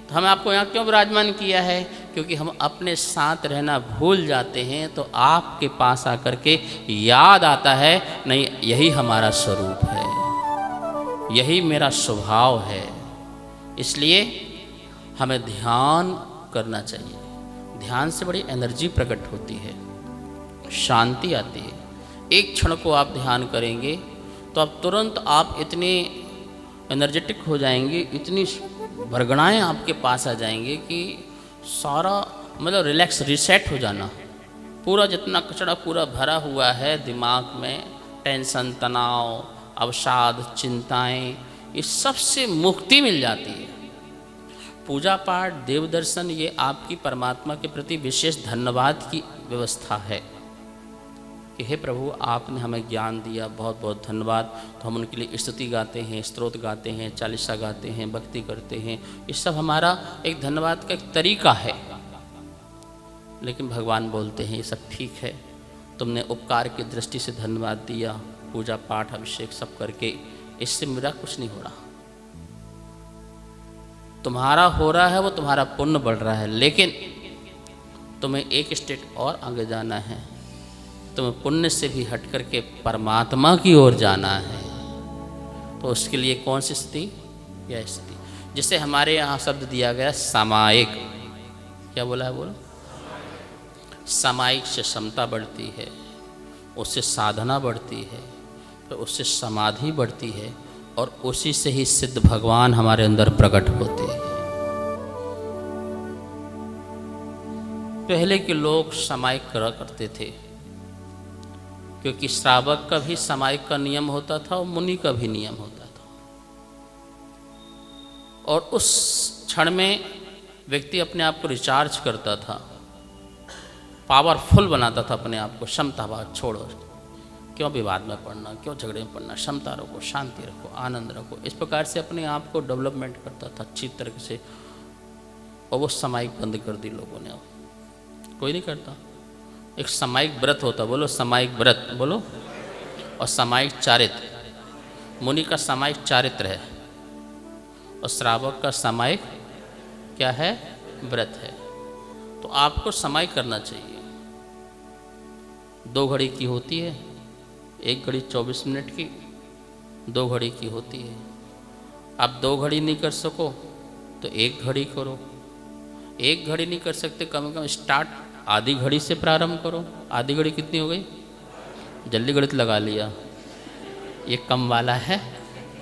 तो हमें आपको यहाँ क्यों विराजमान किया है? क्योंकि हम अपने साथ रहना भूल जाते हैं, तो आपके पास आकर के याद आता है, नहीं, यही हमारा स्वरूप है, यही मेरा स्वभाव है। इसलिए हमें ध्यान करना चाहिए। ध्यान से बड़ी एनर्जी प्रकट होती है, शांति आती है। एक क्षण को आप ध्यान करेंगे तो अब तुरंत आप इतने एनर्जेटिक हो जाएंगे, इतनी भरगणाएँ आपके पास आ जाएंगे कि सारा मतलब रिलैक्स, रिसेट हो जाना। पूरा जितना कचरा पूरा भरा हुआ है दिमाग में, टेंशन, तनाव, अवसाद, चिंताएं, इस सब से मुक्ति मिल जाती है। पूजा पाठ, देव दर्शन, ये आपकी परमात्मा के प्रति विशेष धन्यवाद की व्यवस्था है कि हे प्रभु, आपने हमें ज्ञान दिया, बहुत बहुत धन्यवाद। तो हम उनके लिए स्तुति गाते हैं, स्तोत्र गाते हैं, चालीसा गाते हैं, भक्ति करते हैं। ये सब हमारा एक धन्यवाद का एक तरीका है। लेकिन भगवान बोलते हैं ये सब ठीक है, तुमने उपकार की दृष्टि से धन्यवाद दिया, पूजा पाठ अभिषेक सब करके, इससे मेरा कुछ नहीं हो रहा। तुम्हारा हो रहा है वो तुम्हारा पुण्य बढ़ रहा है, लेकिन तुम्हें एक स्टेप और आगे जाना है। तुम्हें पुण्य से भी हट करके परमात्मा की ओर जाना है। तो उसके लिए कौन सी स्थिति? यह स्थिति जिसे हमारे यहाँ शब्द दिया गया सामायिक। क्या बोला है? बोलो। सामायिक से समता बढ़ती है, उससे साधना बढ़ती है, तो उससे समाधि बढ़ती है, और उसी से ही सिद्ध भगवान हमारे अंदर प्रकट होते हैं। पहले के लोग सामायिक करा करते थे, क्योंकि श्रावक का भी सामायिक का नियम होता था और मुनि का भी नियम होता था। और उस क्षण में व्यक्ति अपने आप को रिचार्ज करता था, पावरफुल बनाता था अपने आप को। क्षमतावाद छोड़ो, क्यों विवाद में पड़ना, क्यों झगड़े में पड़ना, क्षमता रखो, शांति रखो, आनंद रखो। इस प्रकार से अपने आप को डेवलपमेंट करता था अच्छी तरह से। और वो सामायिक बंद कर दी लोगों ने, अब कोई नहीं करता। एक सामायिक व्रत होता, बोलो सामायिक व्रत, बोलो। और सामायिक चारित्र, मुनि का सामायिक चारित्र है, और श्रावक का सामायिक क्या है? व्रत है। तो आपको सामायिक करना चाहिए। 2 घड़ी की होती है, 1 घड़ी 24 मिनट की, 2 घड़ी की होती है। आप 2 घड़ी नहीं कर सको तो 1 घड़ी करो। 1 घड़ी नहीं कर सकते, कम से कम स्टार्ट आधी घड़ी से प्रारंभ करो। आधी घड़ी कितनी हो गई? जल्दी गणित लगा लिया, ये कम वाला है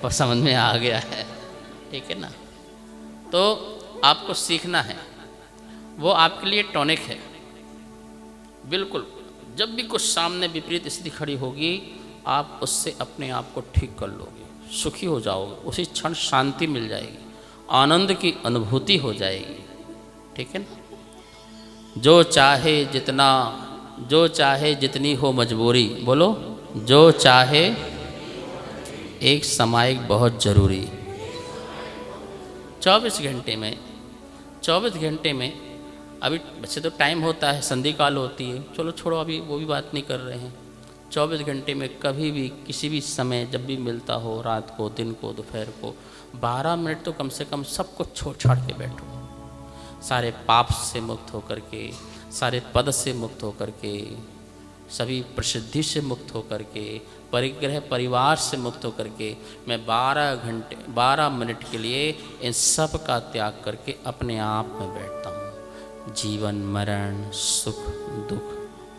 और समझ में आ गया है, ठीक है ना? तो आपको सीखना है, वो आपके लिए टॉनिक है। बिल्कुल, जब भी कुछ सामने विपरीत स्थिति खड़ी होगी, आप उससे अपने आप को ठीक कर लोगे, सुखी हो जाओगे, उसी क्षण शांति मिल जाएगी, आनंद की अनुभूति हो जाएगी, ठीक है ना? जो चाहे जितनी हो मजबूरी, बोलो। जो चाहे, एक सामायिक बहुत जरूरी। 24 घंटे में अभी वैसे तो टाइम होता है, संधि काल होती है, चलो छोड़ो, अभी वो भी बात नहीं कर रहे हैं। 24 घंटे में कभी भी किसी भी समय जब भी मिलता हो, रात को, दिन को, दोपहर को, 12 मिनट तो कम से कम सब कुछ छोड़ छाड़ के बैठो। सारे पाप से मुक्त होकर के, सारे पद से मुक्त होकर के, सभी प्रसिद्धि से मुक्त होकर के, परिग्रह परिवार से मुक्त होकर के, मैं 12 मिनट के लिए इन सब का त्याग करके अपने आप में बैठता हूँ। जीवन मरण, सुख दुख,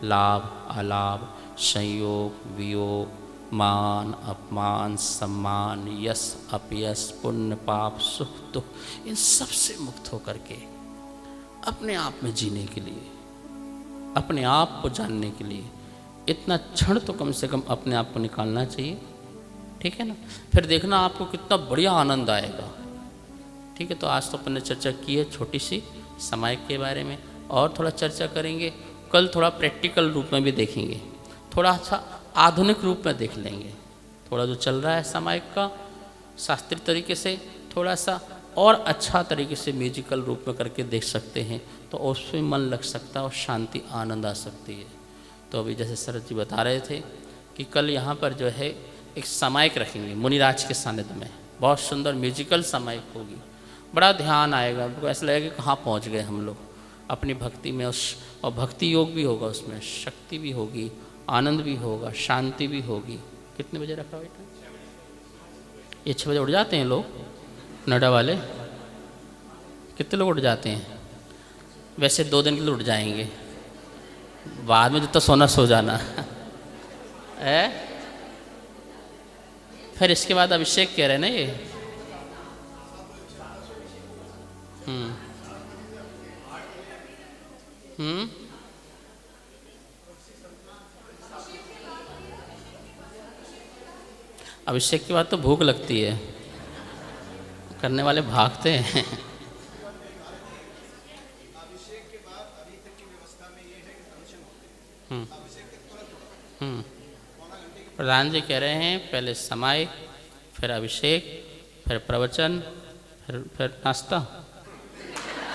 लाभ अलाभ, संयोग वियोग, मान अपमान, सम्मान, यश अपयश, पुण्य पाप, सुख दुख, इन सब से मुक्त होकर के अपने आप में जीने के लिए, अपने आप को जानने के लिए इतना क्षण तो कम से कम अपने आप को निकालना चाहिए, ठीक है ना? फिर देखना आपको कितना बढ़िया आनंद आएगा, ठीक है? तो आज तो अपन ने चर्चा की है छोटी सी, सामायिक के बारे में और थोड़ा चर्चा करेंगे। कल थोड़ा प्रैक्टिकल रूप में भी देखेंगे, थोड़ा अच्छा आधुनिक रूप में देख लेंगे। थोड़ा जो चल रहा है सामायिक का शास्त्रीय तरीके से, थोड़ा सा और अच्छा तरीके से म्यूजिकल रूप में करके देख सकते हैं, तो उसमें मन लग सकता है और शांति आनंद आ सकती है। तो अभी जैसे शरद जी बता रहे थे कि कल यहाँ पर जो है एक सामायिक रखेंगे मुनिराज के सानिध्य में, बहुत सुंदर म्यूजिकल सामायिक होगी। बड़ा ध्यान आएगा, हमको ऐसा लगेगा कि कहाँ पहुँच गए हम लोग अपनी भक्ति में। और भक्ति योग भी होगा उसमें, शक्ति भी होगी, आनंद भी होगा, शांति भी होगी। कितने बजे रखा हुआ? ये 6 बजे उठ जाते हैं लोग नोएडा वाले। कितने लोग उठ जाते हैं? वैसे 2 दिन के लिए उठ जाएंगे, बाद में जितना सोना सो जाना है। फिर इसके बाद अभिषेक कह रहे हैं ना ये। अभिषेक के बाद तो भूख लगती है, करने वाले भागते हैं। प्रधान जी कह रहे हैं पहले सामायिक, फिर अभिषेक, फिर प्रवचन, फिर नाश्ता।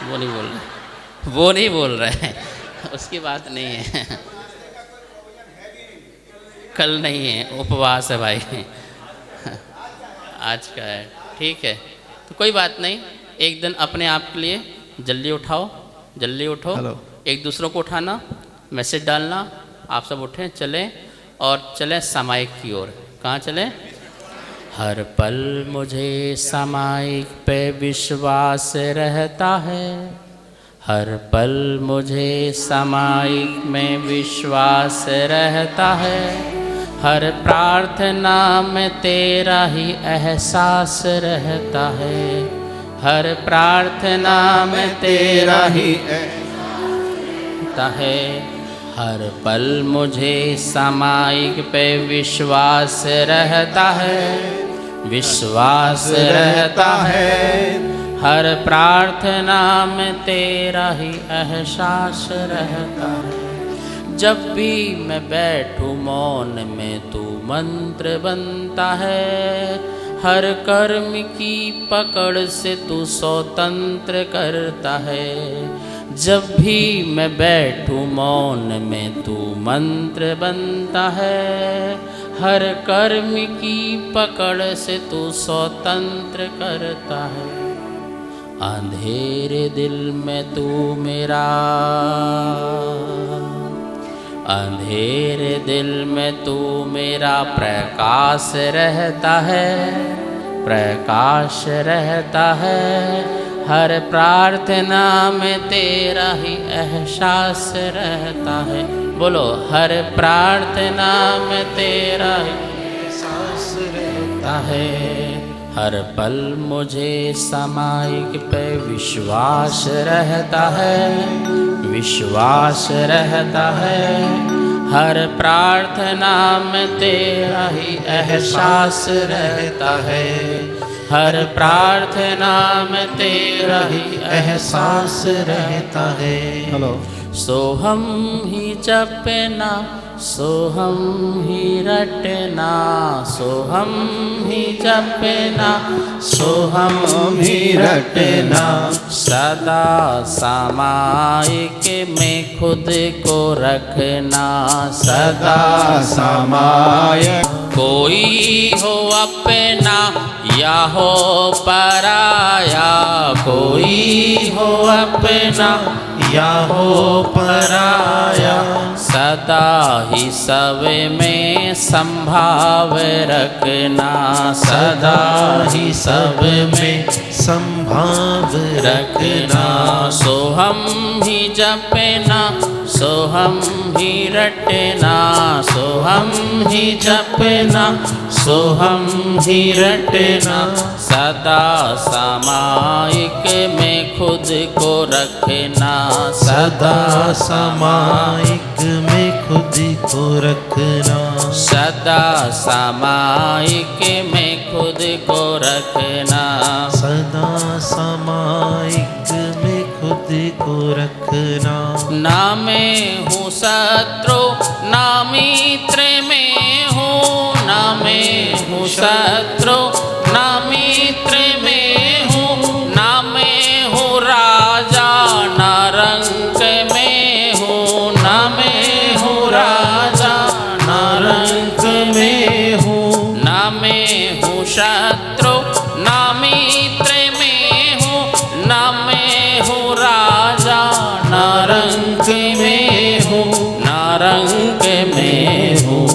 वो नहीं बोल रहे हैं, उसकी बात नहीं है। कल नहीं है, उपवास है भाई, आज का है। ठीक है, तो कोई बात नहीं, एक दिन अपने आप के लिए जल्दी उठाओ, जल्दी उठो। एक दूसरों को उठाना, मैसेज डालना, आप सब उठें, चलें और चलें सामायिक की ओर। कहाँ चलें? हर पल मुझे सामायिक पे विश्वास रहता है, हर पल मुझे सामायिक में विश्वास रहता है, हर प्रार्थना में तेरा ही एहसास रहता है, हर प्रार्थना में तेरा ही रहता है, हर पल मुझे सामायिक पे विश्वास रहता है, विश्वास रहता है, हर प्रार्थना में तेरा ही एहसास रहता है। जब भी मैं बैठूं मौन में तू मंत्र बनता है, हर कर्म की पकड़ से तू स्वतंत्र करता है। जब भी मैं बैठूं मौन में तू मंत्र बनता है, हर कर्म की पकड़ से तू स्वतंत्र करता है। अंधेरे दिल में तू मेरा, अंधेरे दिल में तू मेरा प्रकाश रहता है, प्रकाश रहता है, हर प्रार्थना में तेरा ही एहसास रहता है। बोलो, हर प्रार्थना में तेरा ही एहसास रहता है, हर पल मुझे सामायिक पे विश्वास रहता है, विश्वास रहता है, हर प्रार्थना में तेरा ही एहसास रहता है, हर प्रार्थना में तेरा ही एहसास रहता है। हेलो। सोहम ही जपना, सोहम ही रटना, सोहम ही जपना, सोहम ही रटना, सदा सामायिक में खुद को रखना, सदा सामायिक। कोई हो अपना या हो पराया, कोई हो अपना या हो पराया, सदा ही सब में संभाव रखना, सदा ही सब में संभाव रखना। सोहम ही जपना, सोहम ही रटना, सोहम ही जपना, सोहम ही रटना, सदा सामायिक में खुद को रखना, सदा सामायिक में खुद को रखना, सदा सामायिक में खुद को रखना, सदा सामायिक में खुद को रखना। ना मैं हूँ शत्रु ना मित्र में हूँ, ना मैं हूँ शत्रु ना मित्र में हूँ, ना मैं हूँ राजा ना रंक में हूँ, ना मैं हूँ राजा ना रंक में हूँ, ना मैं हूँ शत्रु ना मित्र में हूँ, ना मैं हूँ राजा ना रंक में हूँ, ना रंक में हूँ।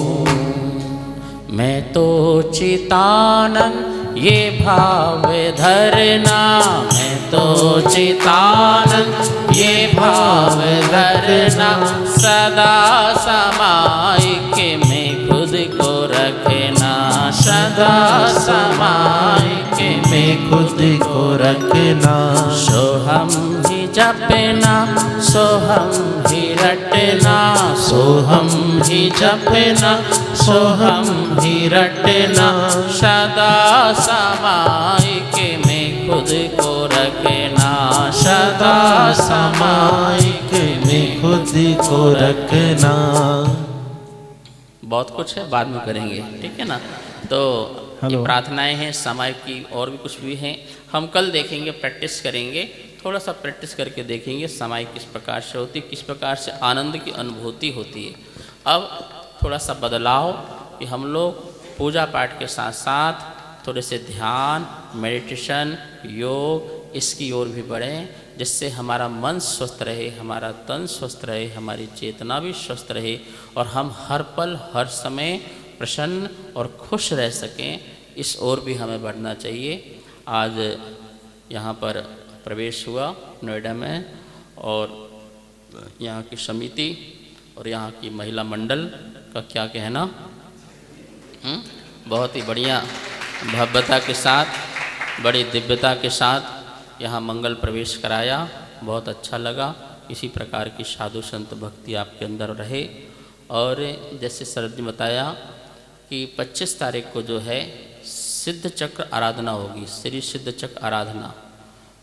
मैं तो चितानंद ये भाव धरना, मैं तो चितानंद ये भाव धरना, सदा समाइक में खुद को रखना, सदा समाइक में खुद को रखना। सोहम ही जपना सोहम ही रटना, सोहम ही जपना सोहम ही रटना, सदा समाइक में खुद को रखना, सदा समाइक में खुद को रखना। बहुत कुछ है, बाद में करेंगे, ठीक है ना। तो ये प्रार्थनाएं हैं समय की, और भी कुछ भी हैं, हम कल देखेंगे, प्रैक्टिस करेंगे, थोड़ा सा प्रैक्टिस करके देखेंगे समय किस प्रकार से होती है, किस प्रकार से आनंद की अनुभूति होती है। अब थोड़ा सा बदलाव कि हम लोग पूजा पाठ के साथ साथ थोड़े से ध्यान, मेडिटेशन, योग इसकी ओर भी बढ़ें, जिससे हमारा मन स्वस्थ रहे, हमारा तन स्वस्थ रहे, हमारी चेतना भी स्वस्थ रहे और हम हर पल हर समय प्रसन्न और खुश रह सकें। इस ओर भी हमें बढ़ना चाहिए। आज यहाँ पर प्रवेश हुआ नोएडा में, और यहाँ की समिति और यहाँ की महिला मंडल का क्या कहना, बहुत ही बढ़िया भव्यता के साथ, बड़ी दिव्यता के साथ यहाँ मंगल प्रवेश कराया, बहुत अच्छा लगा। इसी प्रकार की साधु संत भक्ति आपके अंदर रहे। और जैसे शरद जी बताया कि 25 तारीख को जो है सिद्ध चक्र आराधना होगी, श्री सिद्ध चक्र आराधना।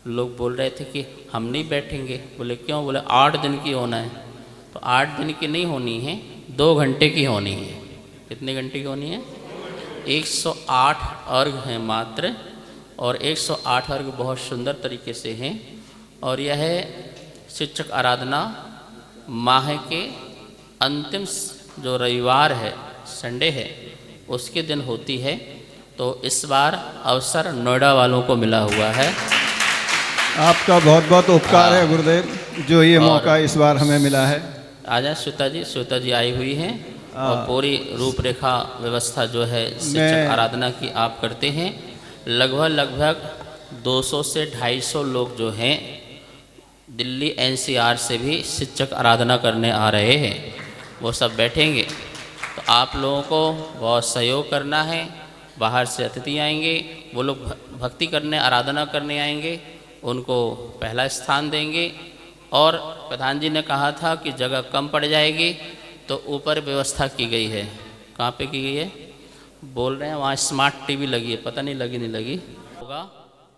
लोग बोल रहे थे कि हम नहीं बैठेंगे, बोले क्यों, बोले 8 दिन की होना है। तो 8 दिन की नहीं होनी है, 2 घंटे की होनी है। कितने घंटे की होनी है? 108 अर्घ हैं मात्र, और 108 अर्घ बहुत सुंदर तरीके से हैं। और यह शिक्षक आराधना माह के अंतिम जो रविवार है, संडे है, उसके दिन होती है। तो इस बार अवसर नोएडा वालों को मिला हुआ है। आपका बहुत बहुत उपकार है गुरुदेव, जो ये मौका इस बार हमें मिला है। आ जाए श्वेता जी आई हुई हैं, और पूरी रूपरेखा व्यवस्था जो है शिक्षक आराधना की आप करते हैं। लगभग 200 से 250 लोग जो हैं दिल्ली NCR से भी शिक्षक आराधना करने आ रहे हैं, वो सब बैठेंगे। तो आप लोगों को बहुत सहयोग करना है। बाहर से अतिथि आएंगे, वो लोग भक्ति करने, आराधना करने आएंगे, उनको पहला स्थान देंगे। और प्रधान जी ने कहा था कि जगह कम पड़ जाएगी, तो ऊपर व्यवस्था की गई है। कहाँ पे की गई है? बोल रहे हैं वहाँ स्मार्ट TV लगी है, पता नहीं लगी नहीं लगी होगा,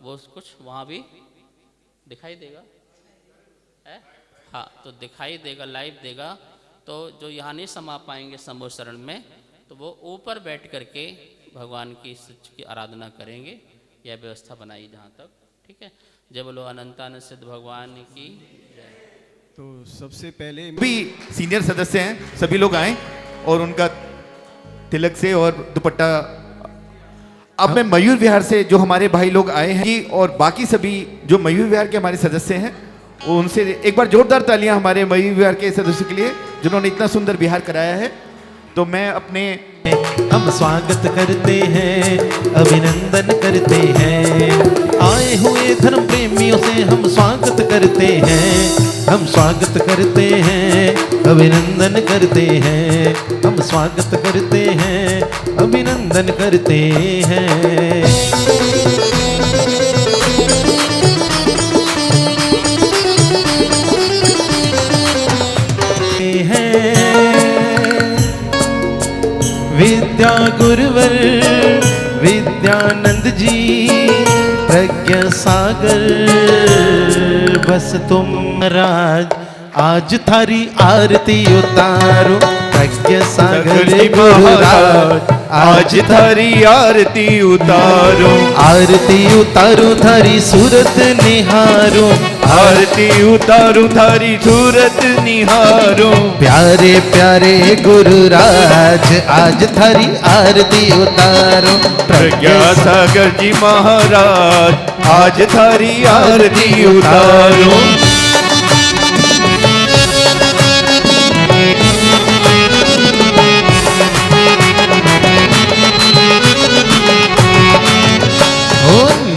वो कुछ वहाँ भी दिखाई देगा है? हाँ, तो दिखाई देगा, लाइव देगा। तो जो यहाँ नहीं समा पाएंगे समूह शरण में, तो वो ऊपर बैठ करके भगवान की सच की आराधना करेंगे। यह व्यवस्था बनाई जहाँ तक, ठीक है। जय बोलो अनंतानंद सिद्ध भगवान की। तो सबसे पहले भी सीनियर सदस्य हैं, सभी लोग आए और उनका तिलक से और दुपट्टा। अब मैं मयूर विहार से जो हमारे भाई लोग आए हैं और बाकी सभी जो मयूर विहार के हमारे सदस्य हैं, उनसे एक बार जोरदार तालियां हमारे मयूर विहार के सदस्य के लिए जिन्होंने इतना सुंदर विहार कराया है। तो मैं अपने हम स्वागत करते हैं, अभिनंदन करते हैं, आए हुए धर्म प्रेमियों से हम स्वागत करते हैं, हम स्वागत करते हैं, अभिनंदन करते हैं, हम स्वागत करते हैं, अभिनंदन करते हैं। विद्या गुरुवर विद्यानंद जी, प्रज्ञा सागर बस तुम राज आज थारी आरती उतारो प्रज्ञा सागर गुरुराज आज थारी आरती उतारो आरती उतारो थारी सूरत निहारो आरती उतारो थारी सूरत निहारो प्यारे प्यारे गुरुराज आज थारी आरती उतारो प्रज्ञा सागर जी महाराज आज थारी आरती उतारो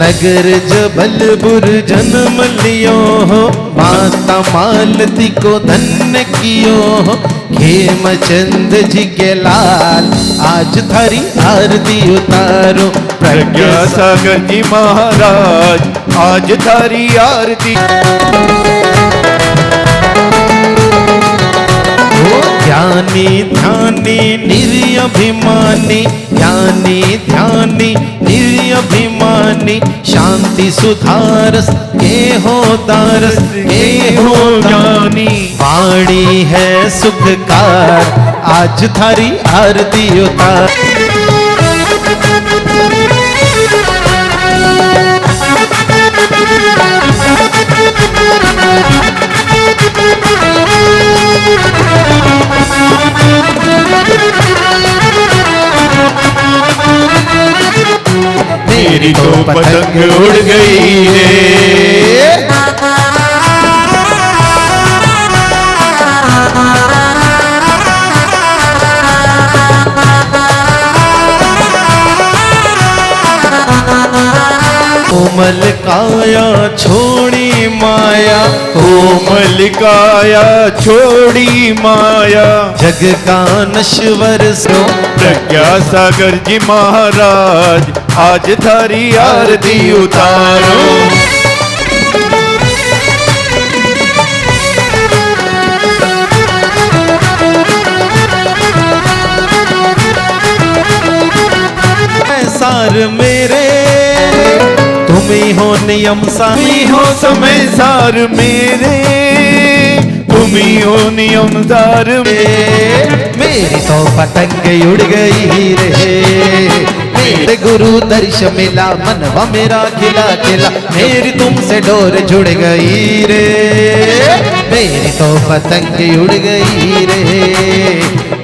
नगर जबलपुर जन्म लियो हो माता मालती को धन्य कियो हो खेमचंद जी के लाल आज थारी आरती उतारो प्रज्ञा सागर जी महाराज आज थारी आरती ज्ञानी ध्यानी निर्अभिमानी ज्ञानी ध्यानी निर्अभिमानी शांति सुधारस के हो दारस के हो ज्ञानी वाणी है सुखकार आज थारी आरती उतार मेरी तो पतंग उड़ गई रे कोमल काया छोड़ी माया कोमल काया छोड़ी माया जग का नश्वर सो प्रज्ञा सागर जी महाराज आज थारी आरती उतारो सार मेरे तुम ही हो नियम सामी हो समय सार मेरे तुम ही हो नियम सार मेरी तो पतंग उड़ गई रे मेरे गुरु दर्श मिला मनवा मेरा खिला खिला मेरी तुमसे डोर जुड़ गई रे मेरी तो पतंग उड़ गई रे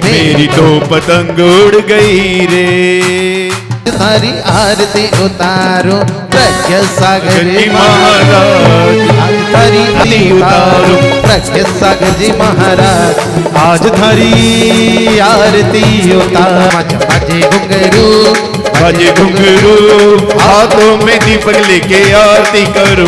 मेरी तो पतंग उड़ गई रे थारी आरती उतारो प्रज्ञा सागर जी महाराज थारी आरती उतारो प्रज्ञा सागर जी महाराज आज थारी आरती उतारो बाजे घुंघरू बाजे घुंघरू हाथों में दीपक लेके आरती करो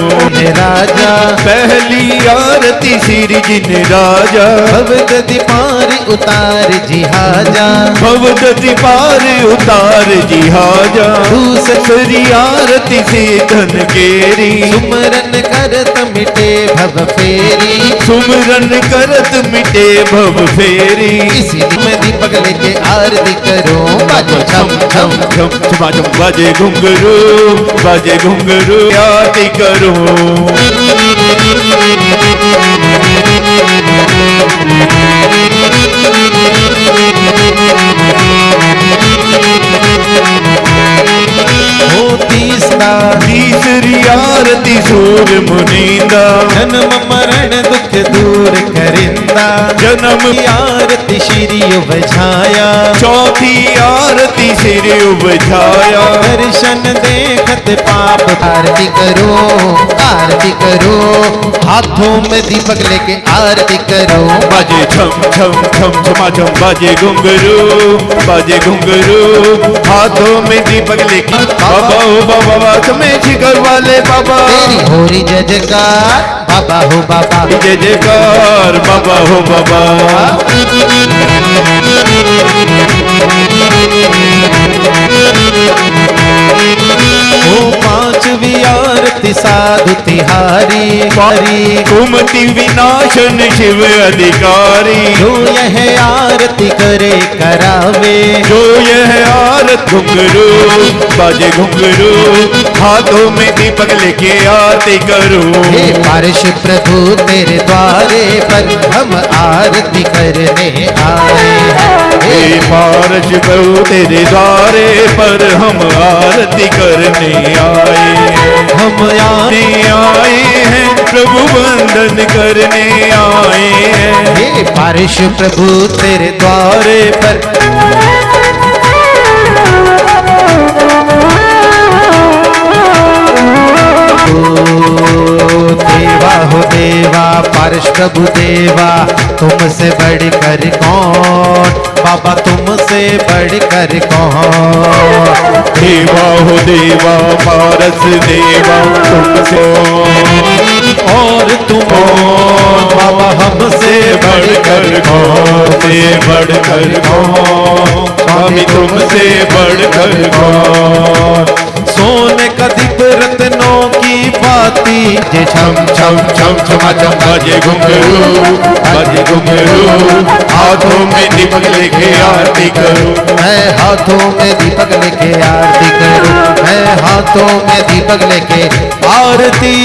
राजा पहली आरती श्री जी ने राजा भवगति पार उतार जी हाजा भवगति पार उतार जी हाजा दूसरी आरती से धन केरी सुमरन करत मिटे भव फेरी सुमरन करत मिटे भव फेरी इसी में दीपक लेके आरती करो बाजो छम छम झम झम बाजे घुंघरू बाजे घुंघरू आरती करो तीसरी आरती सूर मुनींदा जन्म मरण दुख दूर करिंदा जन्म आरती श्री बझाया चौथी आरती सिर उबझाया दर्शन देखत पाप आरती करो हाथों में दीपक लेके आरती करो बाजे छम छम छम छमाछम बाजे घुंघरू हाथों में दीपक लेके बाबा हो बाबा में शिखर वाले बाबा तेरी हो रही जय जयकार बाबा हो बाबा जय जयकार बाबा हो बाबा ओ पांचवी आरती साधु तिहारी हरी कुमति विनाशन शिव अधिकारी जो यह आरती करे करावे जो यह आरत घुंघरू बाजे घुंघरू हाथों में दीपक लेके आरती करो हे पारश प्रभु तेरे द्वारे पर हम आरती करने आए हैं हे पारस प्रभु तेरे द्वारे पर हम आरती करने आए हैं हम आए हैं प्रभु वंदन करने आए हैं हे पारश प्रभु तेरे द्वारे पर देवा हो देवा पारस प्रभु देवा तुमसे बढ़कर कौन बाबा तुमसे बढ़कर कौन देवा हो देवा पारस देवा तुमसे और तुम बाबा हमसे बढ़कर कौन से बढ़कर कौन स्वामी तुमसे बढ़कर कौन सोने का दीप रत्नों की बाती जे छम छम छम छमा छम बाजे घुंघरू हाथों में दीपक लेके आरती करो मैं हाथों में दीपक लेके आरती करूं मैं हाथों में दीपक लेके आरती